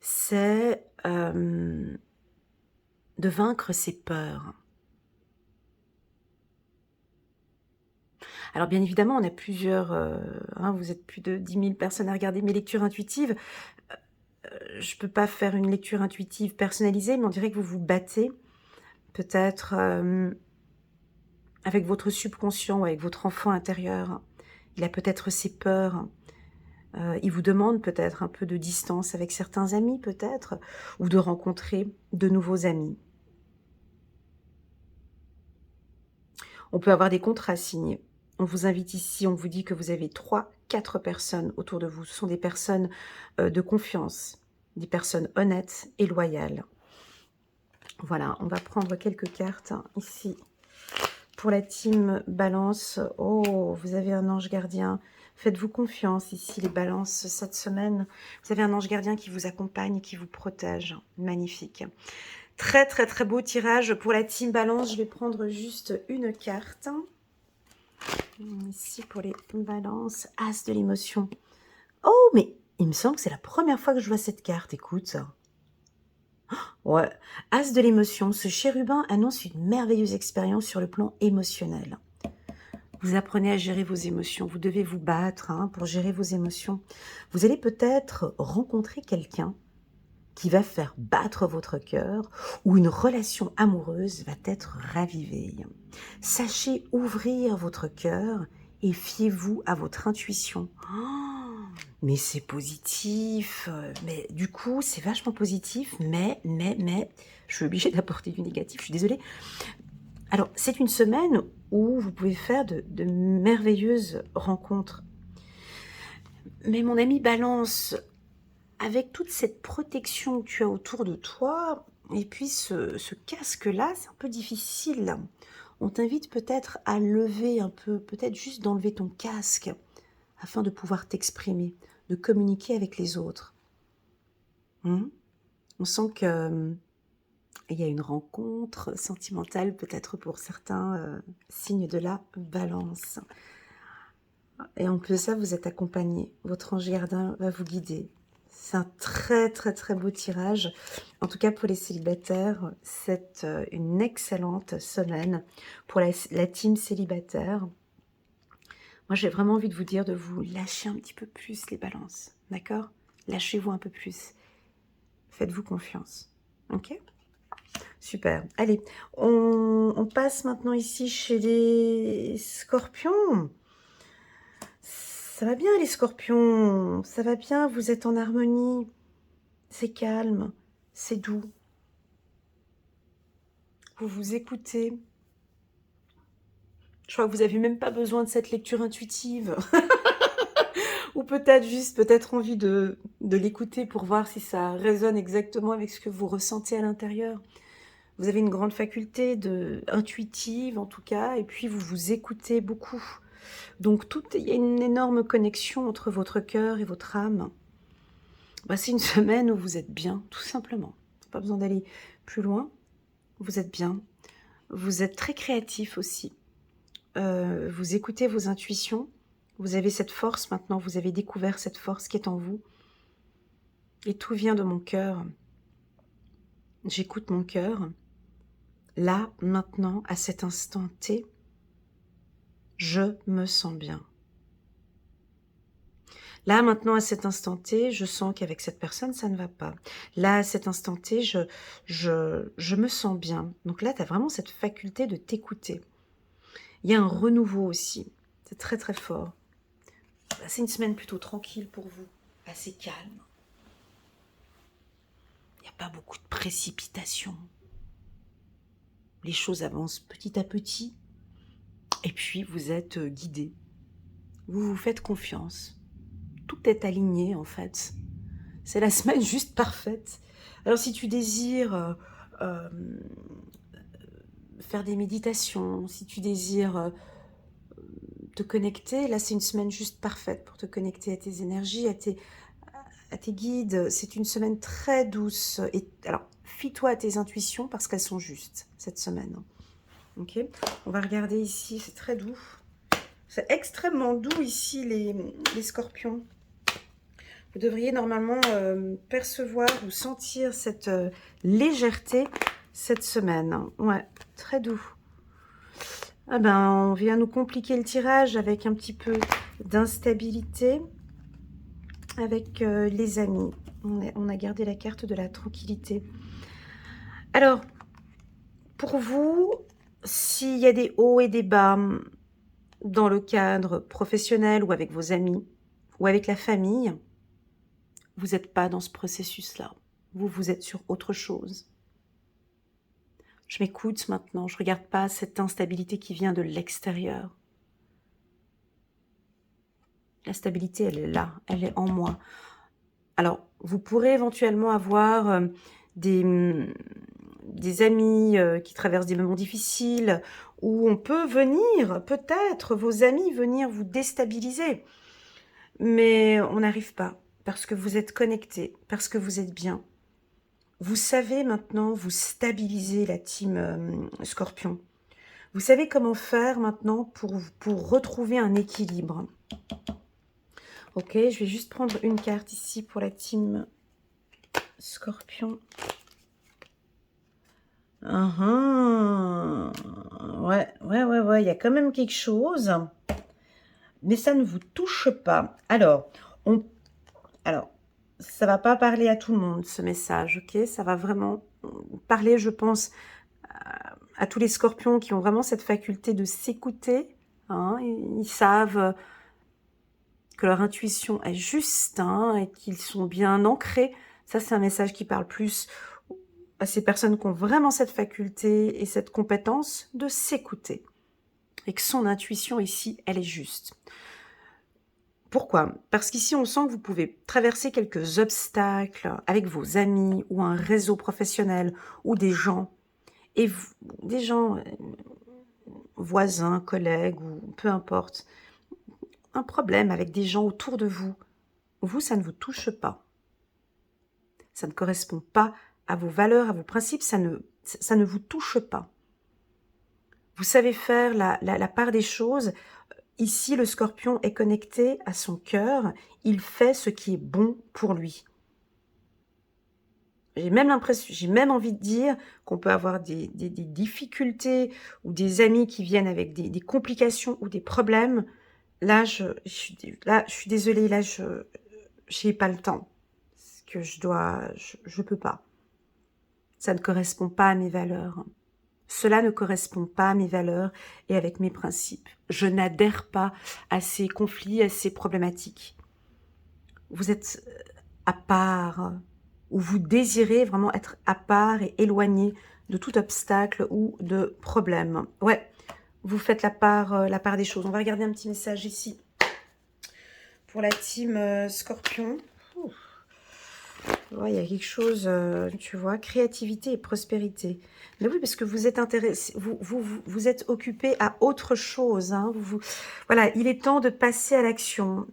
c'est de vaincre ses peurs. Alors bien évidemment, on a plusieurs, hein, vous êtes plus de 10 000 personnes à regarder mes lectures intuitives. Je ne peux pas faire une lecture intuitive personnalisée, mais on dirait que vous vous battez peut-être avec votre subconscient ou avec votre enfant intérieur. Il a peut-être ses peurs. Il vous demande peut-être un peu de distance avec certains amis peut-être, ou de rencontrer de nouveaux amis. On peut avoir des contrats signés. On vous invite ici, on vous dit que vous avez 3-4 personnes autour de vous. Ce sont des personnes de confiance, des personnes honnêtes et loyales. Voilà, on va prendre quelques cartes ici. Pour la team Balance, oh, vous avez un ange gardien. Faites-vous confiance ici, les balances, cette semaine. Vous avez un ange gardien qui vous accompagne, qui vous protège. Magnifique. Très, très, très beau tirage pour la team Balance. Je vais prendre juste une carte. Ici, pour les balances, As de l'émotion. Oh, mais il me semble que c'est la première fois que je vois cette carte, écoute. Ouais, As de l'émotion. Ce chérubin annonce une merveilleuse expérience sur le plan émotionnel. Vous apprenez à gérer vos émotions. Vous devez vous battre pour gérer vos émotions. Vous allez peut-être rencontrer quelqu'un qui va faire battre votre cœur ou une relation amoureuse va être ravivée. Sachez ouvrir votre cœur et fiez-vous à votre intuition. Oh, mais c'est positif. Mais du coup, c'est vachement positif. Mais, je suis obligée d'apporter du négatif. Je suis désolée. Alors, c'est une semaine où vous pouvez faire de merveilleuses rencontres. Mais mon ami Balance, avec toute cette protection que tu as autour de toi, et puis ce casque-là, c'est un peu difficile. On t'invite peut-être à lever un peu, peut-être juste d'enlever ton casque, afin de pouvoir t'exprimer, de communiquer avec les autres. On sent que il y a une rencontre sentimentale peut-être pour certains signes de la Balance. Et en plus de ça, vous êtes accompagné. Votre ange gardien va vous guider. C'est un très, très, très beau tirage. En tout cas, pour les célibataires, c'est une excellente semaine pour la team célibataire. Moi, j'ai vraiment envie de vous dire de vous lâcher un petit peu plus les balances, d'accord? Lâchez-vous un peu plus. Faites-vous confiance, ok? Super. Allez, on passe maintenant ici chez les scorpions. Ça va bien les scorpions, ça va bien, vous êtes en harmonie. C'est calme, c'est doux. Vous vous écoutez. Je crois que vous n'avez même pas besoin de cette lecture intuitive. Ou peut-être juste, peut-être envie de l'écouter pour voir si ça résonne exactement avec ce que vous ressentez à l'intérieur. Vous avez une grande faculté intuitive en tout cas, et puis vous vous écoutez beaucoup. Donc il y a une énorme connexion entre votre cœur et votre âme. Bah, c'est une semaine où vous êtes bien, tout simplement. Pas besoin d'aller plus loin. Vous êtes bien. Vous êtes très créatif aussi. Vous écoutez vos intuitions. Vous avez cette force maintenant. Vous avez découvert cette force qui est en vous. Et tout vient de mon cœur. J'écoute mon cœur. Là, maintenant, à cet instant T, je me sens bien. Là, maintenant, à cet instant T, je sens qu'avec cette personne, ça ne va pas. Là, à cet instant T, je me sens bien. Donc là, tu as vraiment cette faculté de t'écouter. Il y a un renouveau aussi. C'est très, très fort. C'est une semaine plutôt tranquille pour vous, assez calme. Il n'y a pas beaucoup de précipitation. Les choses avancent petit à petit. Et puis, vous êtes guidé. Vous vous faites confiance. Tout est aligné, en fait. C'est la semaine juste parfaite. Alors, si tu désires faire des méditations, si tu désires te connecter, là, c'est une semaine juste parfaite pour te connecter à tes énergies, à tes guides. C'est une semaine très douce. Et alors, fie-toi à tes intuitions parce qu'elles sont justes cette semaine. Ok, on va regarder ici, c'est très doux. C'est extrêmement doux ici, les scorpions. Vous devriez normalement percevoir ou sentir cette légèreté cette semaine. Ouais, très doux. Ah ben, on vient nous compliquer le tirage avec un petit peu d'instabilité avec les amis. On a gardé la carte de la tranquillité. Alors, pour vous, s'il y a des hauts et des bas dans le cadre professionnel ou avec vos amis ou avec la famille, vous n'êtes pas dans ce processus-là. Vous êtes sur autre chose. Je m'écoute maintenant, je ne regarde pas cette instabilité qui vient de l'extérieur. La stabilité, elle est là, elle est en moi. Alors, vous pourrez éventuellement avoir des amis qui traversent des moments difficiles, où on peut venir, peut-être, vos amis venir vous déstabiliser. Mais on n'arrive pas, parce que vous êtes connectés, parce que vous êtes bien. Vous savez maintenant vous stabiliser la team Scorpion. Vous savez comment faire maintenant pour retrouver un équilibre. Ok, je vais juste prendre une carte ici pour la team Scorpion. Ouais, il y a quand même quelque chose. Mais ça ne vous touche pas. Alors, ça va pas parler à tout le monde, ce message, ok? Ça va vraiment parler, je pense, à tous les scorpions qui ont vraiment cette faculté de s'écouter. Hein, ils savent que leur intuition est juste et qu'ils sont bien ancrés. Ça, c'est un message qui parle plus à ces personnes qui ont vraiment cette faculté et cette compétence de s'écouter. Et que son intuition ici, elle est juste. Pourquoi? Parce qu'ici, on sent que vous pouvez traverser quelques obstacles avec vos amis ou un réseau professionnel ou des gens. Et des gens, voisins, collègues ou peu importe, un problème avec des gens autour de vous. Vous, ça ne vous touche pas. Ça ne correspond pas à vos valeurs, à vos principes, ça ne vous touche pas. Vous savez faire la part des choses. Ici, le scorpion est connecté à son cœur. Il fait ce qui est bon pour lui. J'ai même l'impression, j'ai même envie de dire qu'on peut avoir des difficultés ou des amis qui viennent avec des complications ou des problèmes. Là, je suis désolée, là, j'ai pas le temps. Parce que je peux pas. Ça ne correspond pas à mes valeurs. Cela ne correspond pas à mes valeurs et avec mes principes. Je n'adhère pas à ces conflits, à ces problématiques. Vous êtes à part, ou vous désirez vraiment être à part et éloigné de tout obstacle ou de problème. Ouais, vous faites la part des choses. On va regarder un petit message ici pour la team Scorpion. Ouh. Ouais, il y a quelque chose, tu vois, créativité et prospérité. Mais oui, parce que vous êtes intéressé, vous êtes occupé à autre chose. Hein, voilà, il est temps de passer à l'action.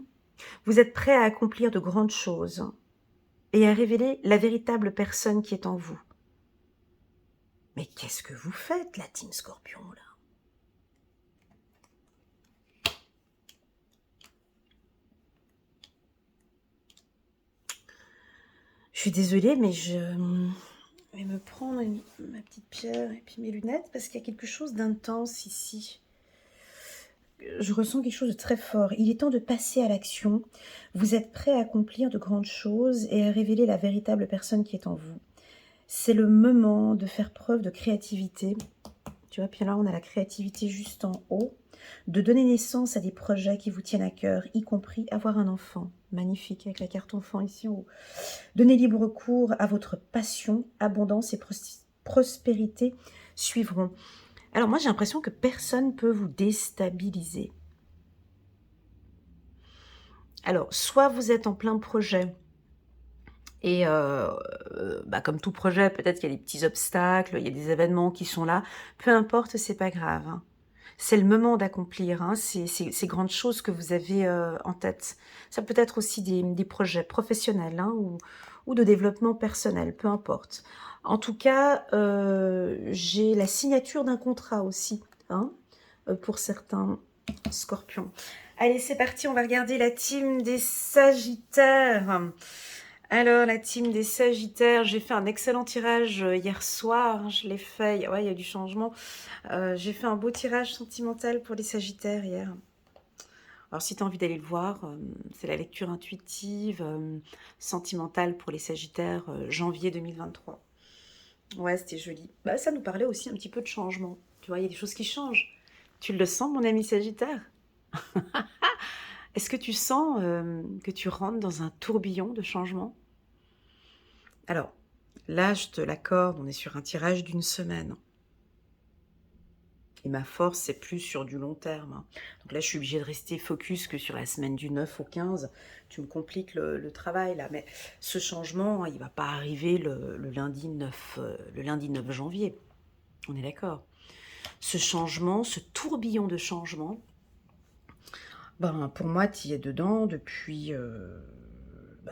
Vous êtes prêt à accomplir de grandes choses et à révéler la véritable personne qui est en vous. Mais qu'est-ce que vous faites, la team Scorpion, là? Je suis désolée, mais je vais me prendre ma petite pierre et puis mes lunettes parce qu'il y a quelque chose d'intense ici. Je ressens quelque chose de très fort. Il est temps de passer à l'action. Vous êtes prêt à accomplir de grandes choses et à révéler la véritable personne qui est en vous. C'est le moment de faire preuve de créativité. Tu vois, puis là, on a la créativité juste en haut. De donner naissance à des projets qui vous tiennent à cœur, y compris avoir un enfant. Magnifique, avec la carte enfant ici en haut. Donnez libre cours à votre passion, abondance et prospérité suivront. Alors moi, j'ai l'impression que personne ne peut vous déstabiliser. Alors, soit vous êtes en plein projet, et comme tout projet, peut-être qu'il y a des petits obstacles, il y a des événements qui sont là. Peu importe, c'est pas grave. Hein. C'est le moment d'accomplir ces grandes choses que vous avez en tête. Ça peut être aussi des projets professionnels ou de développement personnel, peu importe. En tout cas, j'ai la signature d'un contrat aussi, hein, pour certains scorpions. Allez, c'est parti, on va regarder la team des Sagittaires. Alors, la team des Sagittaires, j'ai fait un excellent tirage hier soir, hein, je l'ai fait, ouais, il y a du changement. J'ai fait un beau tirage sentimental pour les Sagittaires hier. Alors, si tu as envie d'aller le voir, c'est la lecture intuitive, sentimentale pour les Sagittaires, janvier 2023. Ouais, c'était joli. Bah, ça nous parlait aussi un petit peu de changement. Tu vois, il y a des choses qui changent. Tu le sens, mon ami Sagittaire? Est-ce que tu sens que tu rentres dans un tourbillon de changement? Alors, là, je te l'accorde, on est sur un tirage d'une semaine. Et ma force, c'est plus sur du long terme. Hein. Donc là, je suis obligée de rester focus que sur la semaine du 9 au 15. Tu me compliques le travail, là. Mais ce changement, hein, il ne va pas arriver le lundi 9 janvier. On est d'accord. Ce changement, ce tourbillon de changement, pour moi, tu y es dedans depuis...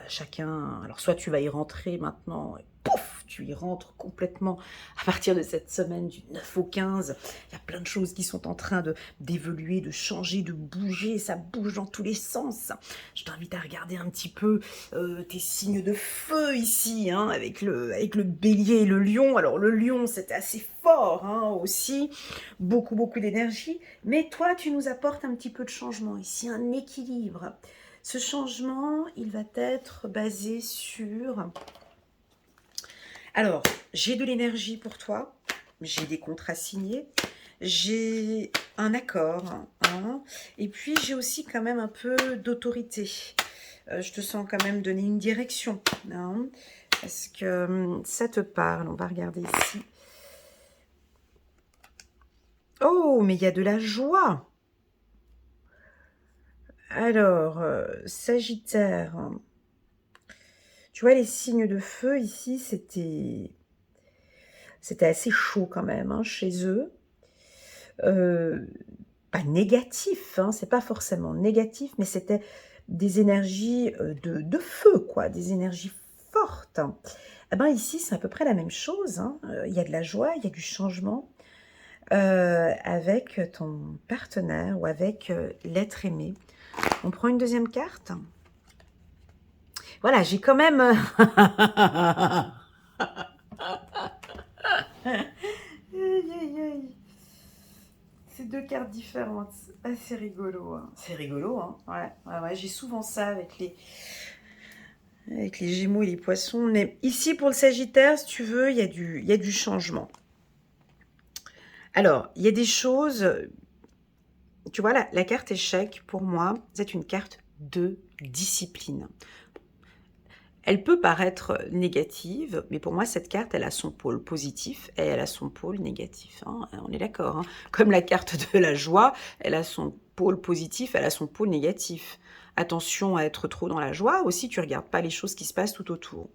chacun... Alors, soit tu vas y rentrer maintenant, et pouf, tu y rentres complètement à partir de cette semaine du 9 au 15. Il y a plein de choses qui sont en train d'évoluer, de changer, de bouger. Ça bouge dans tous les sens. Je t'invite à regarder un petit peu tes signes de feu ici, hein, avec le bélier et le lion. Alors, le lion, c'était assez fort hein, aussi. Beaucoup, beaucoup d'énergie. Mais toi, tu nous apportes un petit peu de changement ici, un équilibre. Ce changement, il va être basé sur... Alors, j'ai de l'énergie pour toi, j'ai des contrats signés, j'ai un accord, hein, et puis j'ai aussi quand même un peu d'autorité. Je te sens quand même donner une direction, hein, parce que ça te parle. On va regarder ici. Oh, mais il y a de la joie. Alors, Sagittaire, tu vois, les signes de feu ici, c'était assez chaud quand même hein, chez eux. Pas négatif, hein, c'est pas forcément négatif, mais c'était des énergies de feu, quoi, des énergies fortes. Eh ben, ici, c'est à peu près la même chose. Hein. Il y a de la joie, il y a du changement avec ton partenaire ou avec l'être aimé. On prend une deuxième carte. Voilà, j'ai quand même... Aïe, aïe, aïe. C'est deux cartes différentes. Ah, c'est rigolo, hein. C'est rigolo, hein. Ouais, ouais, ouais. J'ai souvent ça avec les Gémeaux et les Poissons. Mais ici, pour le Sagittaire, si tu veux, il y a du changement. Alors, il y a des choses... Tu vois, la carte échec, pour moi, c'est une carte de discipline. Elle peut paraître négative, mais pour moi, cette carte, elle a son pôle positif et elle a son pôle négatif. Hein. On est d'accord. Hein. Comme la carte de la joie, elle a son pôle positif, elle a son pôle négatif. Attention à être trop dans la joie. Aussi, tu ne regardes pas les choses qui se passent tout autour.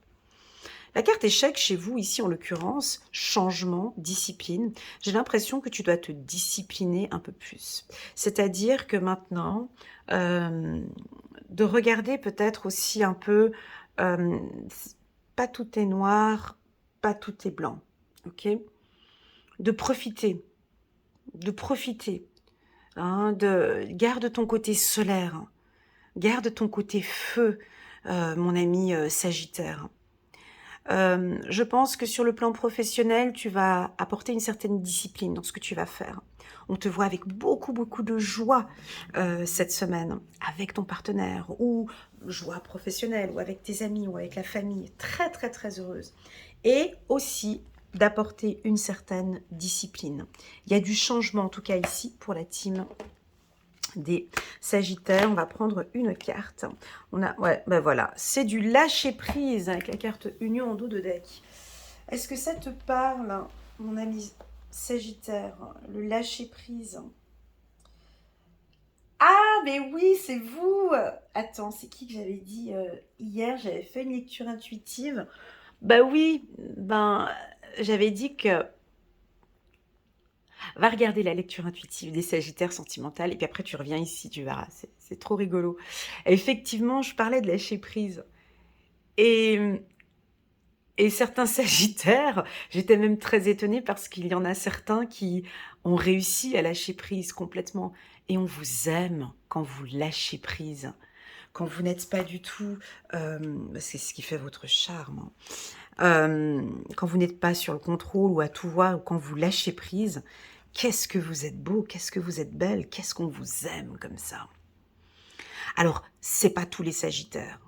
La carte échec chez vous, ici en l'occurrence, changement, discipline. J'ai l'impression que tu dois te discipliner un peu plus. C'est-à-dire que maintenant, de regarder peut-être aussi un peu, euh, pas tout est noir, pas tout est blanc, ok? De profiter, hein, garde ton côté solaire, hein, garde ton côté feu, mon ami Sagittaire. Je pense que sur le plan professionnel, tu vas apporter une certaine discipline dans ce que tu vas faire. On te voit avec beaucoup, beaucoup de joie cette semaine, avec ton partenaire, ou joie professionnelle, ou avec tes amis, ou avec la famille. Très, très, très heureuse. Et aussi d'apporter une certaine discipline. Il y a du changement, en tout cas ici, pour la team des Sagittaires. On va prendre une carte. On a, ouais, ben voilà, c'est du lâcher prise avec la carte Union en dos de deck. Est-ce que ça te parle, mon ami Sagittaire, le lâcher prise? Ah, mais oui, c'est vous. Attends, c'est qui que j'avais dit hier? J'avais fait une lecture intuitive. Bah oui, j'avais dit que va regarder la lecture intuitive des Sagittaires sentimentales et puis après tu reviens ici, tu verras, c'est trop rigolo. Effectivement, je parlais de lâcher prise. Et, et certains Sagittaires, j'étais même très étonnée parce qu'il y en a certains qui ont réussi à lâcher prise complètement. Et on vous aime quand vous lâchez prise, quand vous n'êtes pas du tout... c'est ce qui fait votre charme. Quand vous n'êtes pas sur le contrôle ou à tout voir, ou quand vous lâchez prise, qu'est-ce que vous êtes beau, qu'est-ce que vous êtes belle, qu'est-ce qu'on vous aime comme ça. Alors, c'est pas tous les Sagittaires,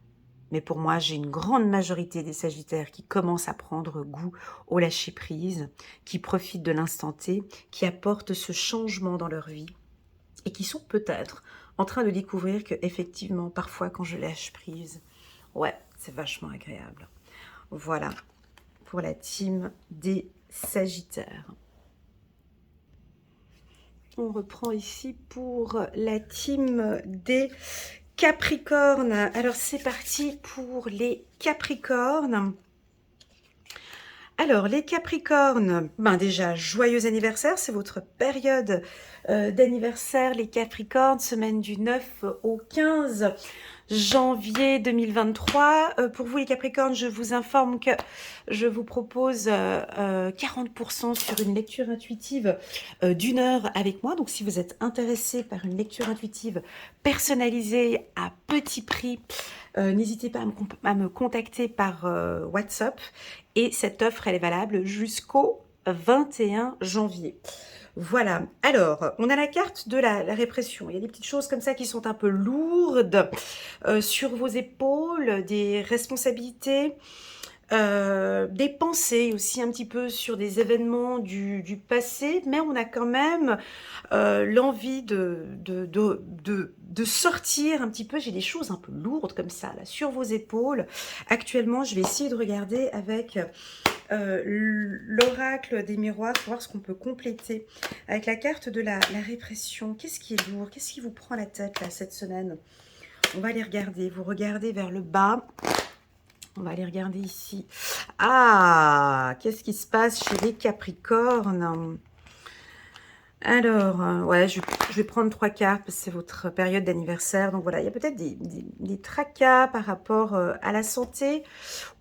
mais pour moi, j'ai une grande majorité des Sagittaires qui commencent à prendre goût au lâcher-prise, qui profitent de l'instant T, qui apportent ce changement dans leur vie et qui sont peut-être en train de découvrir que effectivement, parfois, quand je lâche prise, ouais, c'est vachement agréable. Voilà, pour la team des Sagittaires. On reprend ici pour la team des Capricornes. Alors, c'est parti pour les Capricornes. Alors, les Capricornes, déjà, joyeux anniversaire, c'est votre période d'anniversaire, les Capricornes, semaine du 9 au 15 janvier 2023. Pour vous, les Capricornes, je vous informe que je vous propose 40% sur une lecture intuitive d'1 heure avec moi. Donc, si vous êtes intéressé par une lecture intuitive personnalisée à petit prix, n'hésitez pas à me contacter par WhatsApp. Et cette offre, elle est valable jusqu'au 21 janvier. Voilà. Alors, on a la carte de la répression. Il y a des petites choses comme ça qui sont un peu lourdes sur vos épaules, des responsabilités, des pensées aussi un petit peu sur des événements du passé, mais on a quand même l'envie de sortir un petit peu. J'ai des choses un peu lourdes comme ça là sur vos épaules. Actuellement, je vais essayer de regarder avec l'oracle des miroirs pour voir ce qu'on peut compléter avec la carte de la répression. Qu'est-ce qui est lourd? Qu'est-ce qui vous prend la tête là cette semaine? On va aller regarder. Vous regardez vers le bas. On va aller regarder ici. Ah, qu'est-ce qui se passe chez les Capricornes? Alors, ouais, je vais prendre 3 cartes parce que c'est votre période d'anniversaire. Donc voilà, il y a peut-être des tracas par rapport à la santé.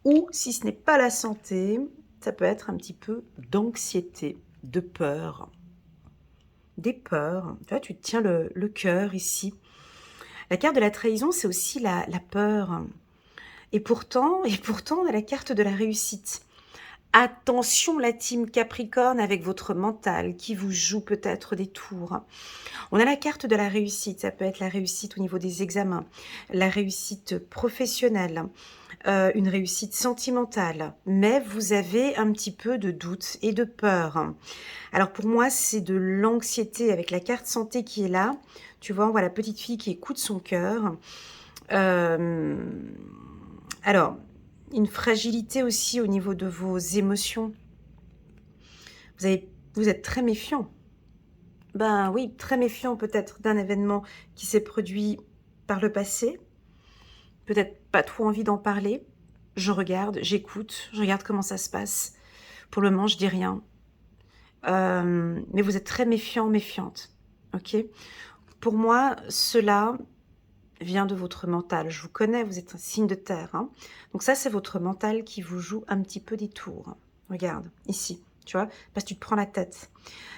Ou si ce n'est pas la santé, ça peut être un petit peu d'anxiété, de peur. Des peurs. Tu vois, tu te tiens le cœur ici. La carte de la trahison, c'est aussi la peur. Et pourtant, on a la carte de la réussite. Attention la team Capricorne avec votre mental qui vous joue peut-être des tours. On a la carte de la réussite, ça peut être la réussite au niveau des examens, la réussite professionnelle, une réussite sentimentale, mais vous avez un petit peu de doute et de peur. Alors pour moi, c'est de l'anxiété avec la carte santé qui est là. Tu vois, on voit la petite fille qui écoute son cœur. Euh, alors, une fragilité aussi au niveau de vos émotions. Vous êtes très méfiant. Ben oui, très méfiant peut-être d'un événement qui s'est produit par le passé. Peut-être pas trop envie d'en parler. Je regarde, j'écoute, je regarde comment ça se passe. Pour le moment, je dis rien. Mais vous êtes très méfiant, méfiante. Ok. Pour moi, cela vient de votre mental. Je vous connais, vous êtes un signe de terre. Hein. Donc ça, c'est votre mental qui vous joue un petit peu des tours. Regarde, ici, tu vois, parce que tu te prends la tête.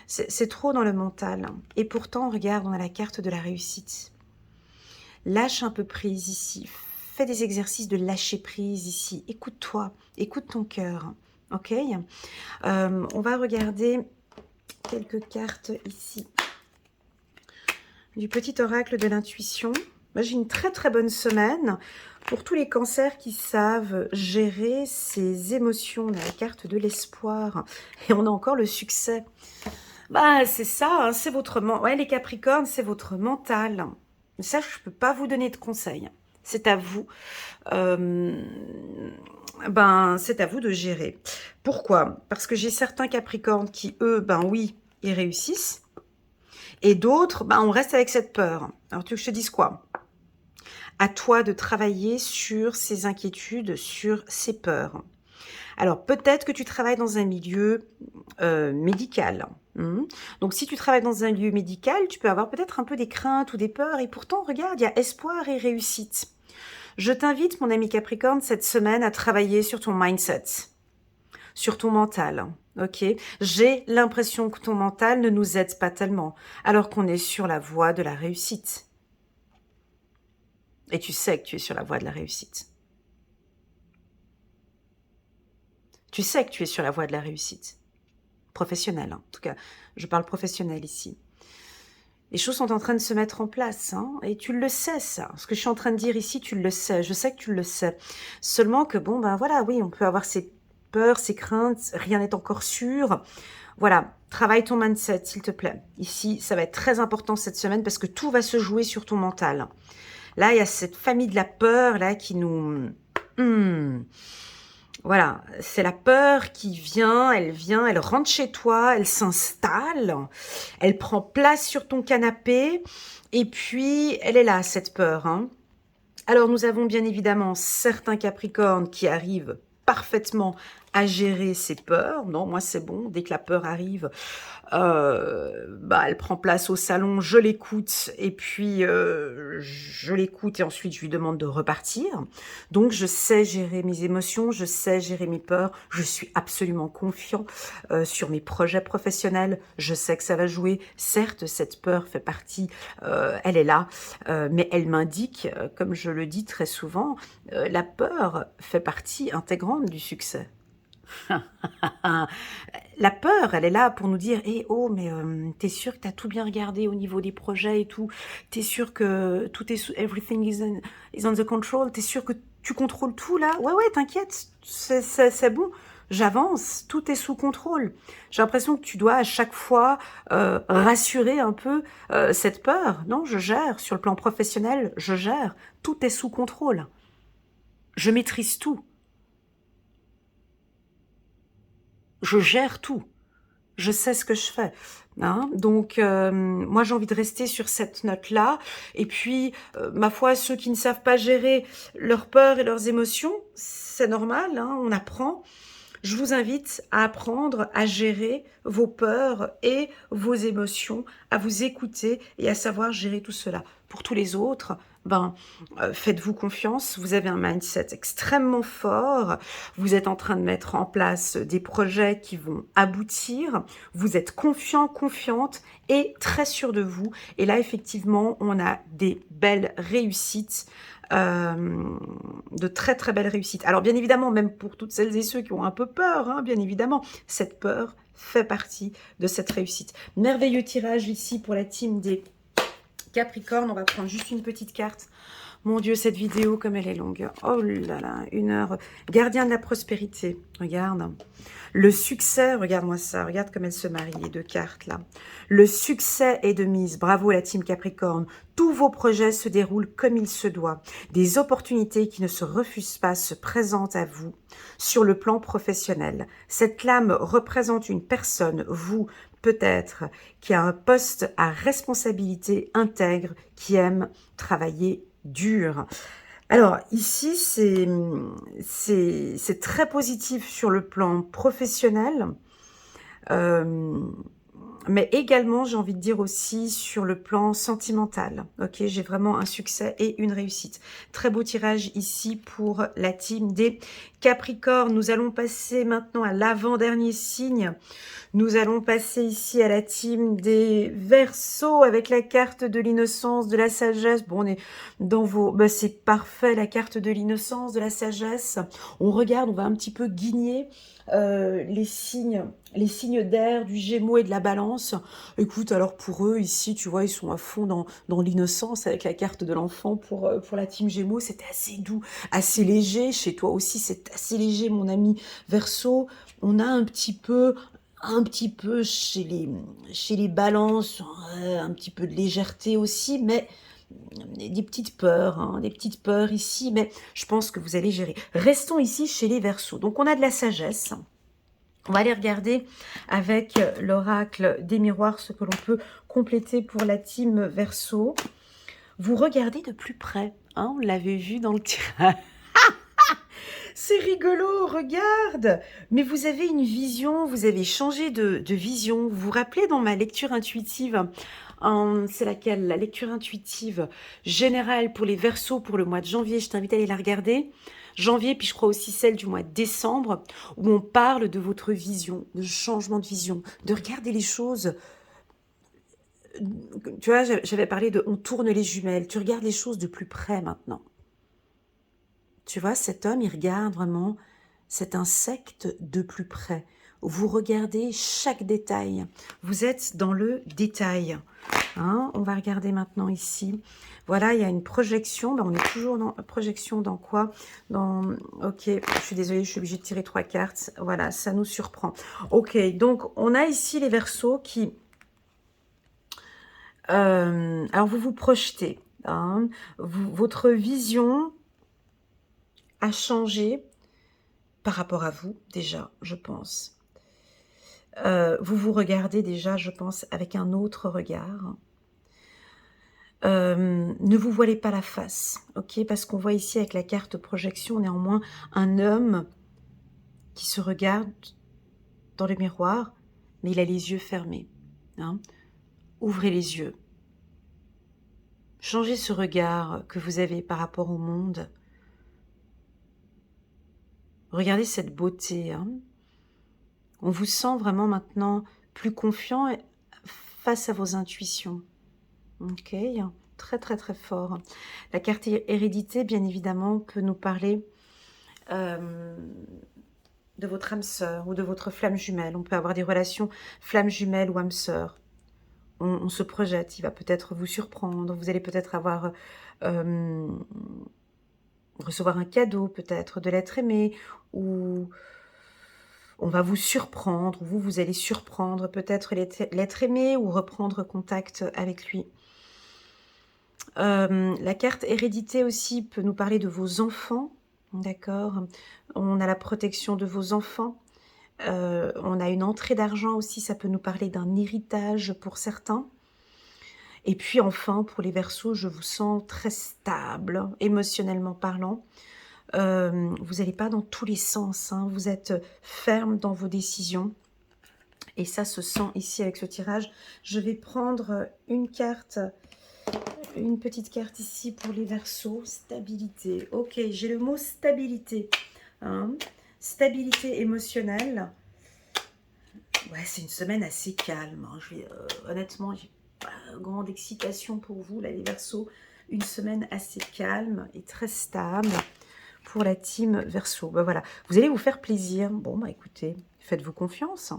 C'est trop dans le mental. Et pourtant, regarde, on a la carte de la réussite. Lâche un peu prise ici. Fais des exercices de lâcher prise ici. Écoute-toi, écoute ton cœur. Ok. On va regarder quelques cartes ici. Du petit oracle de l'intuition. Moi, j'ai une très très bonne semaine pour tous les cancers qui savent gérer ces émotions. On a la carte de l'espoir et on a encore le succès. Bah, c'est ça, hein, c'est votre mental. Ouais, les Capricornes, c'est votre mental. Ça, je ne peux pas vous donner de conseils. C'est à vous. C'est à vous de gérer. Pourquoi? Parce que j'ai certains Capricornes qui, eux, ben oui, ils réussissent. Et d'autres, ben, on reste avec cette peur. Alors, tu veux que je te dise quoi? À toi de travailler sur ces inquiétudes, sur ces peurs. Alors, peut-être que tu travailles dans un milieu médical. Donc, si tu travailles dans un lieu médical, tu peux avoir peut-être un peu des craintes ou des peurs. Et pourtant, regarde, il y a espoir et réussite. Je t'invite, mon ami Capricorne, cette semaine à travailler sur ton mindset, sur ton mental. Ok, j'ai l'impression que ton mental ne nous aide pas tellement, alors qu'on est sur la voie de la réussite. Et tu sais que tu es sur la voie de la réussite. Tu sais que tu es sur la voie de la réussite. Professionnelle, hein. En tout cas, je parle professionnel ici. Les choses sont en train de se mettre en place, hein, et tu le sais, ça. Ce que je suis en train de dire ici, tu le sais. Je sais que tu le sais. Seulement que, bon, ben voilà, oui, on peut avoir ses peurs, ses craintes, rien n'est encore sûr. Voilà, travaille ton mindset, s'il te plaît. Ici, ça va être très important cette semaine parce que tout va se jouer sur ton mental. Là, il y a cette famille de la peur, là, qui nous... Voilà, c'est la peur qui vient, elle rentre chez toi, elle s'installe, elle prend place sur ton canapé, et puis elle est là, cette peur. Hein. Alors nous avons bien évidemment certains Capricornes qui arrivent parfaitement à gérer ces peurs. Non, moi c'est bon, dès que la peur arrive, elle prend place au salon, je l'écoute, et puis je l'écoute et ensuite je lui demande de repartir. Donc je sais gérer mes émotions, je sais gérer mes peurs, je suis absolument confiant sur mes projets professionnels, je sais que ça va jouer. Certes, cette peur fait partie, elle est là, mais elle m'indique, comme je le dis très souvent, la peur fait partie intégrante du succès. La peur, elle est là pour nous dire hey, oh, mais t'es sûr que t'as tout bien regardé au niveau des projets et tout? T'es sûr que tout est everything is on the control? T'es sûr que tu contrôles tout là? Ouais, ouais, t'inquiète, c'est bon. J'avance, tout est sous contrôle. J'ai l'impression que tu dois à chaque fois rassurer un peu cette peur. Non, je gère. Sur le plan professionnel, je gère. Tout est sous contrôle. Je maîtrise tout. Je gère tout. Je sais ce que je fais. Hein. Donc, moi, j'ai envie de rester sur cette note-là. Et puis, ma foi, ceux qui ne savent pas gérer leurs peurs et leurs émotions, c'est normal, hein, on apprend. Je vous invite à apprendre à gérer vos peurs et vos émotions, à vous écouter et à savoir gérer tout cela. Pour tous les autres, ben, faites-vous confiance, vous avez un mindset extrêmement fort, vous êtes en train de mettre en place des projets qui vont aboutir, vous êtes confiant, confiante et très sûr de vous. Et là, effectivement, on a des belles réussites, de très très belles réussites. Alors bien évidemment, même pour toutes celles et ceux qui ont un peu peur, hein, bien évidemment, cette peur fait partie de cette réussite. Merveilleux tirage ici pour la team des Capricorne. On va prendre juste une petite carte. Mon Dieu, cette vidéo, comme elle est longue. Oh là là, 1 heure. Gardien de la prospérité. Regarde. Le succès, regarde-moi ça. Regarde comme elles se marient, les 2 cartes là. Le succès est de mise. Bravo la team Capricorne. Tous vos projets se déroulent comme il se doit. Des opportunités qui ne se refusent pas se présentent à vous sur le plan professionnel. Cette lame représente une personne, vous, peut-être, qui a un poste à responsabilité intègre, qui aime travailler dur. Alors ici, c'est très positif sur le plan professionnel, mais également, j'ai envie de dire aussi sur le plan sentimental. Ok, j'ai vraiment un succès et une réussite. Très beau tirage ici pour la team des Capricornes. Nous allons passer maintenant à l'avant-dernier signe. Nous allons passer ici à la team des Verseaux avec la carte de l'innocence, de la sagesse. Bon, on est dans vos... Bah, c'est parfait, la carte de l'innocence, de la sagesse. On regarde, on va un petit peu guigner les signes d'air, du Gémeaux et de la Balance. Écoute, alors pour eux, ici, tu vois, ils sont à fond dans l'innocence avec la carte de l'enfant pour la team Gémeaux. C'était assez doux, assez léger. Chez toi aussi, c'est assez léger, mon ami Verseau. On a un petit peu chez les balances, un petit peu de légèreté aussi, mais des petites peurs, hein, des petites peurs ici, mais je pense que vous allez gérer. Restons ici chez les Verseaux. Donc on a de la sagesse. On va aller regarder avec l'oracle des miroirs ce que l'on peut compléter pour la team Verseau. Vous regardez de plus près, hein, on l'avait vu dans le tirage. C'est rigolo, regarde. Mais vous avez une vision, vous avez changé de vision. Vous vous rappelez dans ma lecture intuitive, c'est laquelle? La lecture intuitive générale pour les Verseaux pour le mois de janvier. Je t'invite à aller la regarder. Janvier, puis je crois aussi celle du mois de décembre, où on parle de votre vision, de changement de vision, de regarder les choses. Tu vois, j'avais parlé de on tourne les jumelles. Tu regardes les choses de plus près maintenant. Tu vois, cet homme, il regarde vraiment cet insecte de plus près. Vous regardez chaque détail. Vous êtes dans le détail. Hein, on va regarder maintenant ici. Voilà, il y a une projection. Ben, on est toujours dans projection dans quoi? Ok, je suis désolée, je suis obligée de tirer 3 cartes. Voilà, ça nous surprend. Ok, donc on a ici les Verseaux qui... alors, vous vous projetez. Hein, votre vision a changé par rapport à vous, déjà, je pense. Vous vous regardez déjà, je pense, avec un autre regard. Ne vous voilez pas la face, ok? Parce qu'on voit ici avec la carte projection, néanmoins, un homme qui se regarde dans le miroir, mais il a les yeux fermés. Hein? Ouvrez les yeux. Changez ce regard que vous avez par rapport au monde. Regardez cette beauté. Hein? On vous sent vraiment maintenant plus confiant face à vos intuitions. Ok, très très très fort. La carte hérédité, bien évidemment, peut nous parler de votre âme sœur ou de votre flamme jumelle. On peut avoir des relations flamme jumelle ou âme sœur. On se projette, il va peut-être vous surprendre, vous allez peut-être avoir recevoir un cadeau, peut-être de l'être aimé, ou on va vous surprendre, ou vous allez surprendre peut-être l'être aimé ou reprendre contact avec lui. La carte hérédité aussi peut nous parler de vos enfants, d'accord? On a la protection de vos enfants. On a une entrée d'argent aussi, ça peut nous parler d'un héritage pour certains. Et puis enfin, pour les Verseaux, je vous sens très stable, émotionnellement parlant. Vous n'allez pas dans tous les sens, hein, vous êtes ferme dans vos décisions. Et ça se sent ici avec ce tirage. Je vais prendre une carte une petite carte ici pour les Verseaux. Stabilité. Ok, j'ai le mot stabilité. Hein. Stabilité émotionnelle. Ouais, c'est une semaine assez calme. Hein. Honnêtement, j'ai pas grande excitation pour vous, là, les Verseaux. Une semaine assez calme et très stable pour la team Verseau. Ben voilà, vous allez vous faire plaisir. Bon, bah écoutez, faites-vous confiance.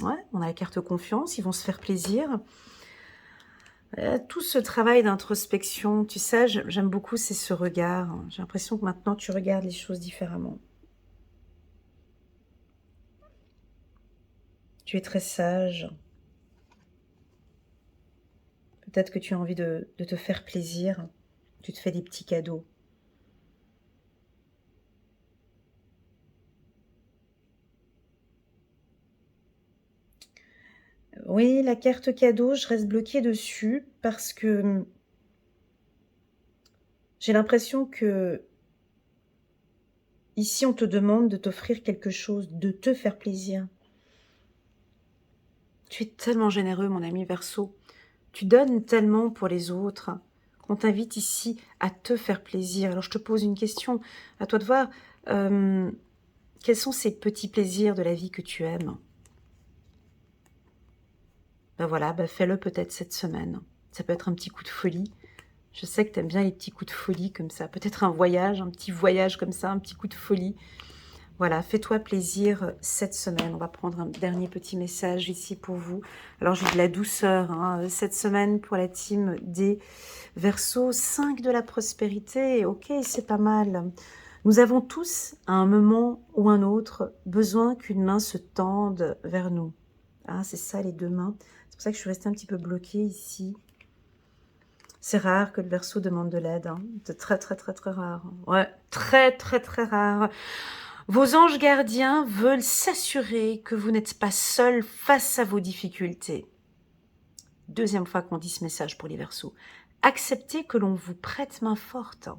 Ouais, on a la carte confiance, ils vont se faire plaisir. Tout ce travail d'introspection, tu sais, j'aime beaucoup, c'est ce regard. J'ai l'impression que maintenant, tu regardes les choses différemment. Tu es très sage. Peut-être que tu as envie de te faire plaisir. Tu te fais des petits cadeaux. Oui, la carte cadeau, je reste bloquée dessus parce que j'ai l'impression que ici, on te demande de t'offrir quelque chose, de te faire plaisir. Tu es tellement généreux, mon ami Verseau. Tu donnes tellement pour les autres. On t'invite ici à te faire plaisir. Alors, je te pose une question. À toi de voir. Quels sont ces petits plaisirs de la vie que tu aimes? Ben voilà, ben fais-le peut-être cette semaine. Ça peut être un petit coup de folie. Je sais que tu aimes bien les petits coups de folie comme ça. Peut-être un voyage, un petit voyage comme ça, un petit coup de folie. Voilà, fais-toi plaisir cette semaine. On va prendre un dernier petit message ici pour vous. Alors, j'ai de la douceur hein, cette semaine pour la team des Verseaux. 5 de la prospérité. Ok, c'est pas mal. Nous avons tous, à un moment ou un autre, besoin qu'une main se tende vers nous. Ah, c'est ça, les deux mains. C'est pour ça que je suis restée un petit peu bloquée ici. C'est rare que le Verseau demande de l'aide. Hein. C'est très, très, très, très rare. Ouais, très, très, très rare. Vos anges gardiens veulent s'assurer que vous n'êtes pas seul face à vos difficultés. Deuxième fois qu'on dit ce message pour les Verseaux. Acceptez que l'on vous prête main forte.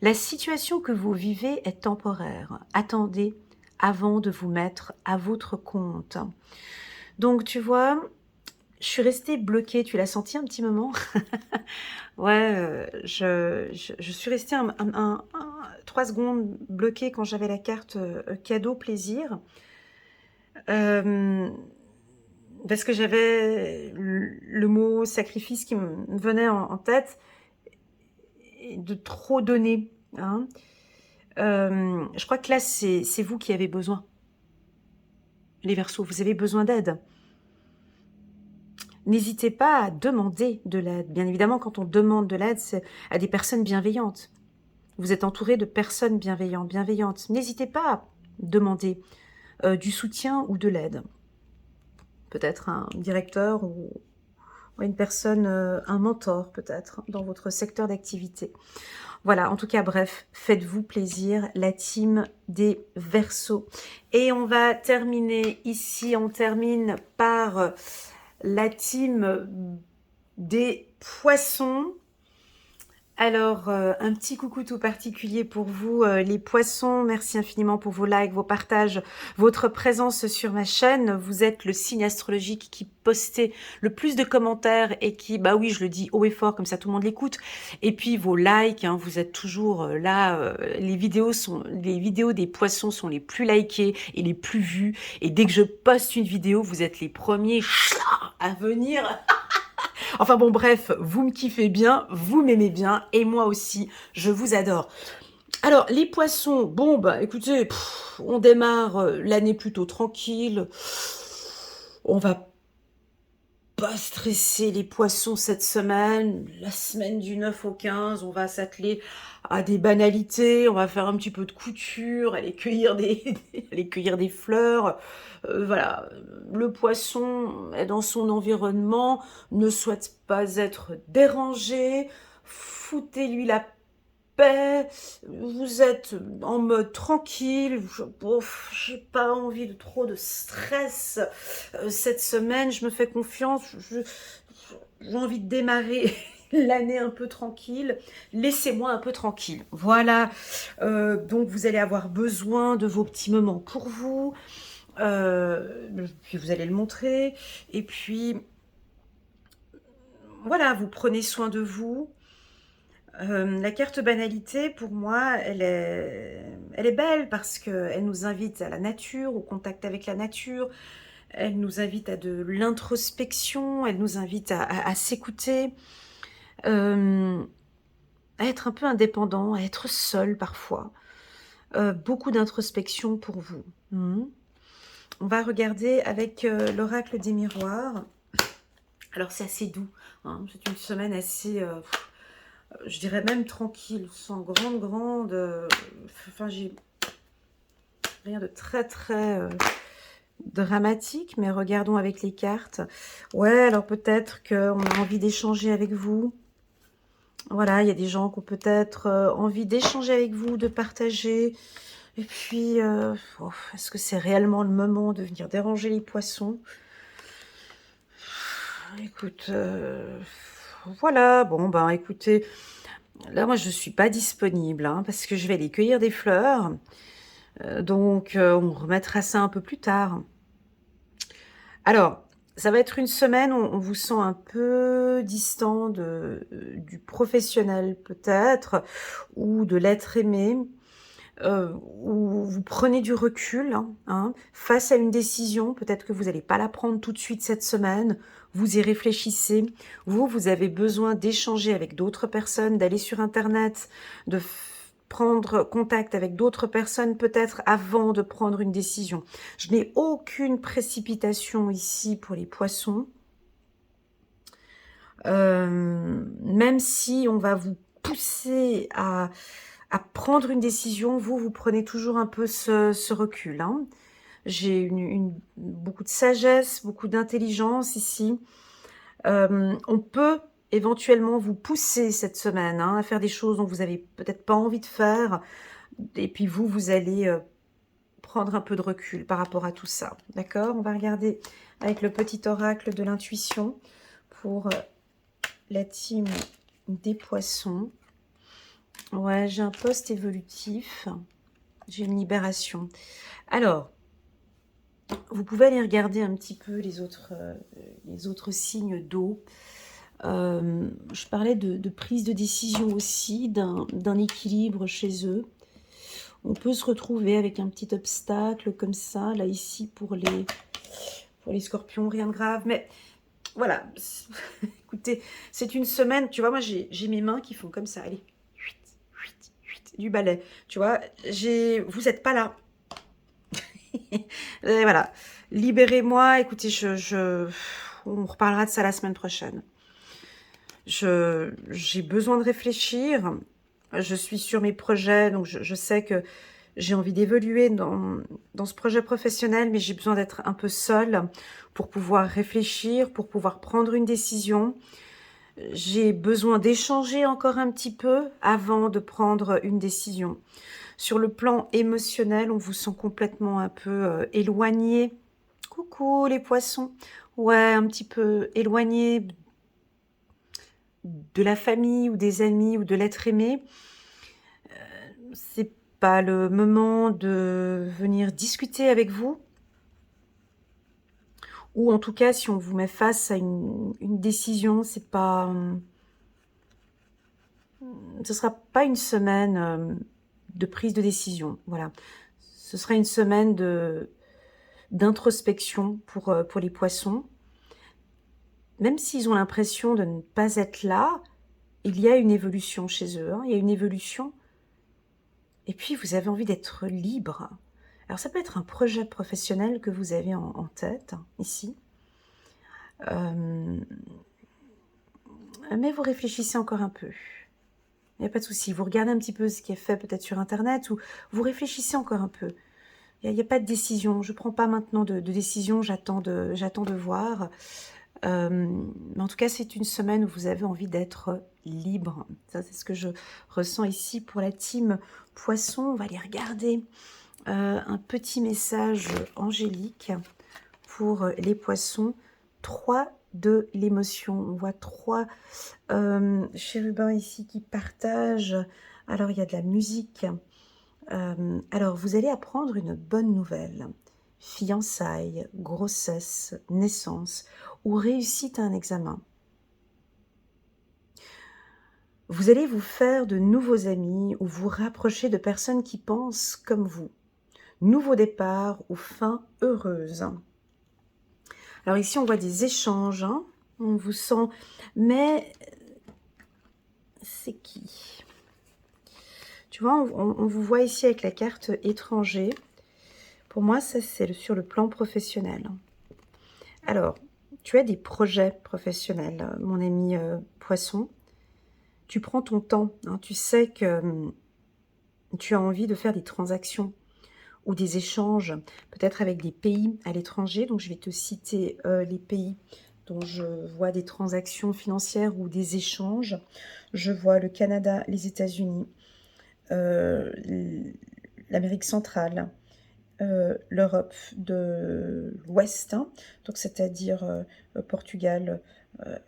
La situation que vous vivez est temporaire. Attendez avant de vous mettre à votre compte. Donc, tu vois, je suis restée bloquée. Tu l'as senti un petit moment? Ouais, je suis restée 3 secondes bloquée quand j'avais la carte cadeau plaisir. Parce que j'avais le mot sacrifice qui me venait en tête, et de trop donner. Hein. Je crois que là, c'est vous qui avez besoin. Les Verseaux, vous avez besoin d'aide. N'hésitez pas à demander de l'aide. Bien évidemment, quand on demande de l'aide, c'est à des personnes bienveillantes. Vous êtes entouré de personnes bienveillantes. N'hésitez pas à demander du soutien ou de l'aide. Peut-être un directeur ou une personne, un mentor peut-être, dans votre secteur d'activité. Voilà, en tout cas, bref, faites-vous plaisir, la team des Verseaux. Et on va terminer ici, on termine par la team des Poissons. Alors, un petit coucou tout particulier pour vous, les poissons. Merci infiniment pour vos likes, vos partages, votre présence sur ma chaîne. Vous êtes le signe astrologique qui postait le plus de commentaires et qui, bah oui, je le dis haut et fort, comme ça tout le monde l'écoute. Et puis vos likes, hein, vous êtes toujours là. Les vidéos des poissons sont les plus likées et les plus vues. Et dès que je poste une vidéo, vous êtes les premiers à venir. Enfin bon, bref, vous me kiffez bien, vous m'aimez bien, et moi aussi, je vous adore. Alors, les poissons, bon, bah écoutez, on démarre l'année plutôt tranquille. On va pas stresser les poissons cette semaine. La semaine du 9 au 15, on va s'atteler à des banalités, on va faire un petit peu de couture, aller cueillir aller cueillir des fleurs. Voilà, le poisson est dans son environnement, ne souhaite pas être dérangé, foutez-lui la paix, vous êtes en mode tranquille, j'ai pas envie de trop de stress cette semaine, je me fais confiance, j'ai envie de démarrer l'année un peu tranquille, laissez-moi un peu tranquille. Voilà, donc vous allez avoir besoin de vos petits moments pour vous, puis vous allez le montrer, et puis voilà, vous prenez soin de vous, La carte banalité, pour moi, elle est belle parce qu'elle nous invite à la nature, au contact avec la nature. Elle nous invite à de l'introspection, elle nous invite à s'écouter, euh, à être un peu indépendant, à être seul parfois. Beaucoup d'introspection pour vous. Mhm. On va regarder avec l'oracle des miroirs. Alors c'est assez doux, hein. C'est une semaine assez, je dirais même tranquille, sans grande, enfin j'ai rien de très très dramatique, mais regardons avec les cartes. Ouais, alors peut-être qu'on a envie d'échanger avec vous. Voilà, il y a des gens qui ont peut-être envie d'échanger avec vous, de partager. Et puis, est-ce que c'est réellement le moment de venir déranger les poissons? Écoute, voilà, bon, ben écoutez, là, moi, je suis pas disponible, hein, parce que je vais aller cueillir des fleurs. Donc, on remettra ça un peu plus tard. Alors, ça va être une semaine où on vous sent un peu distant du professionnel, peut-être, ou de l'être aimé, où vous prenez du recul, hein, face à une décision. Peut-être que vous n'allez pas la prendre tout de suite cette semaine. Vous y réfléchissez. Vous avez besoin d'échanger avec d'autres personnes, d'aller sur Internet, de prendre contact avec d'autres personnes peut-être avant de prendre une décision. Je n'ai aucune précipitation ici pour les poissons. Même si on va vous pousser à prendre une décision, vous prenez toujours un peu ce recul, hein. J'ai beaucoup de sagesse, beaucoup d'intelligence ici. On peut éventuellement vous pousser cette semaine, hein, à faire des choses dont vous avez peut-être pas envie de faire. Et puis vous allez prendre un peu de recul par rapport à tout ça. D'accord? On va regarder avec le petit oracle de l'intuition pour la team des poissons. Ouais, j'ai un poste évolutif. J'ai une libération. Alors, vous pouvez aller regarder un petit peu les autres signes d'eau. Je parlais de prise de décision aussi, d'un équilibre chez eux. On peut se retrouver avec un petit obstacle comme ça, là ici pour les scorpions, rien de grave. Mais voilà, écoutez, c'est une semaine, tu vois, moi j'ai mes mains qui font comme ça, allez, du balai, tu vois, vous n'êtes pas là. Et voilà, libérez-moi, écoutez, on reparlera de ça la semaine prochaine. J'ai besoin de réfléchir, je suis sur mes projets, donc je sais que j'ai envie d'évoluer dans ce projet professionnel, mais j'ai besoin d'être un peu seule pour pouvoir réfléchir, pour pouvoir prendre une décision. J'ai besoin d'échanger encore un petit peu avant de prendre une décision. Sur le plan émotionnel, on vous sent complètement un peu éloigné. Coucou les poissons. Ouais, un petit peu éloigné de la famille ou des amis ou de l'être aimé. C'est pas le moment de venir discuter avec vous. Ou en tout cas, si on vous met face à une décision, c'est pas, ce sera pas une semaine de prise de décision. Voilà, ce sera une semaine d'introspection pour les poissons. Même s'ils ont l'impression de ne pas être là, il y a une évolution chez eux, hein, il y a une évolution. Et puis, vous avez envie d'être libre. Alors, ça peut être un projet professionnel que vous avez en tête, ici. Mais vous réfléchissez encore un peu. Il n'y a pas de souci. Vous regardez un petit peu ce qui est fait peut-être sur Internet ou vous réfléchissez encore un peu. Il n'y a pas de décision. Je ne prends pas maintenant de décision. J'attends de voir. Mais en tout cas, c'est une semaine où vous avez envie d'être libre. Ça, c'est ce que je ressens ici pour la team Poisson. On va aller regarder un petit message angélique pour les poissons. 3 de l'émotion. On voit 3 chérubins ici qui partagent. Alors, il y a de la musique. Alors, vous allez apprendre une bonne nouvelle. Fiançailles, grossesse, naissance ou réussite à un examen. Vous allez vous faire de nouveaux amis ou vous rapprocher de personnes qui pensent comme vous. Nouveau départ ou fin heureuse. Alors ici, on voit des échanges, hein. On vous sent, mais c'est qui? Tu vois, on vous voit ici avec la carte étranger. Pour moi, ça, c'est sur le plan professionnel. Alors, tu as des projets professionnels, mon ami Poisson. Tu prends ton temps, hein. Tu sais que tu as envie de faire des transactions ou des échanges, peut-être avec des pays à l'étranger. Donc, je vais te citer les pays dont je vois des transactions financières ou des échanges. Je vois le Canada, les États-Unis, l'Amérique centrale, l'Europe de l'Ouest, hein, donc c'est-à-dire Portugal, euh,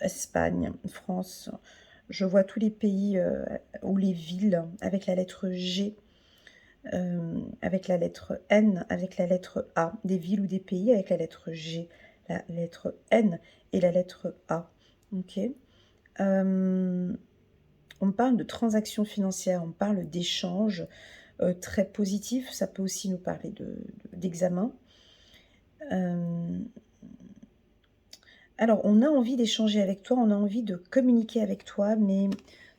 Espagne, France. Je vois tous les pays ou les villes avec la lettre G, avec la lettre N, avec la lettre A, des villes ou des pays avec la lettre G, la lettre N et la lettre A. Ok. On parle de transactions financières, on parle d'échanges très positifs. Ça peut aussi nous parler d'examen. Alors, on a envie d'échanger avec toi, on a envie de communiquer avec toi, mais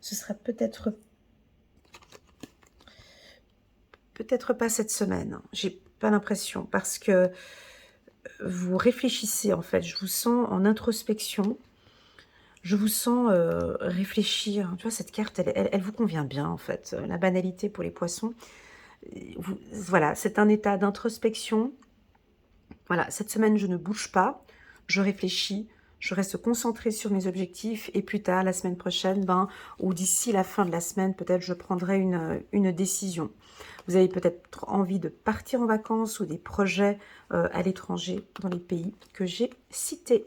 ce sera peut-être pas cette semaine. J'ai pas l'impression, parce que vous réfléchissez en fait. Je vous sens en introspection. Je vous sens réfléchir. Tu vois, cette carte, elle vous convient bien en fait. La banalité pour les poissons. Voilà, c'est un état d'introspection. Voilà, cette semaine, je ne bouge pas. Je réfléchis. Je reste concentrée sur mes objectifs. Et plus tard, la semaine prochaine, ou d'ici la fin de la semaine, peut-être je prendrai une décision. Vous avez peut-être envie de partir en vacances ou des projets à l'étranger dans les pays que j'ai cités.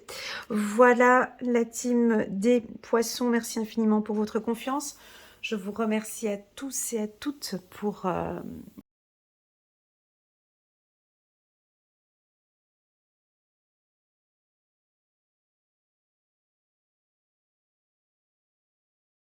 Voilà la team des poissons. Merci infiniment pour votre confiance. Je vous remercie à tous et à toutes pour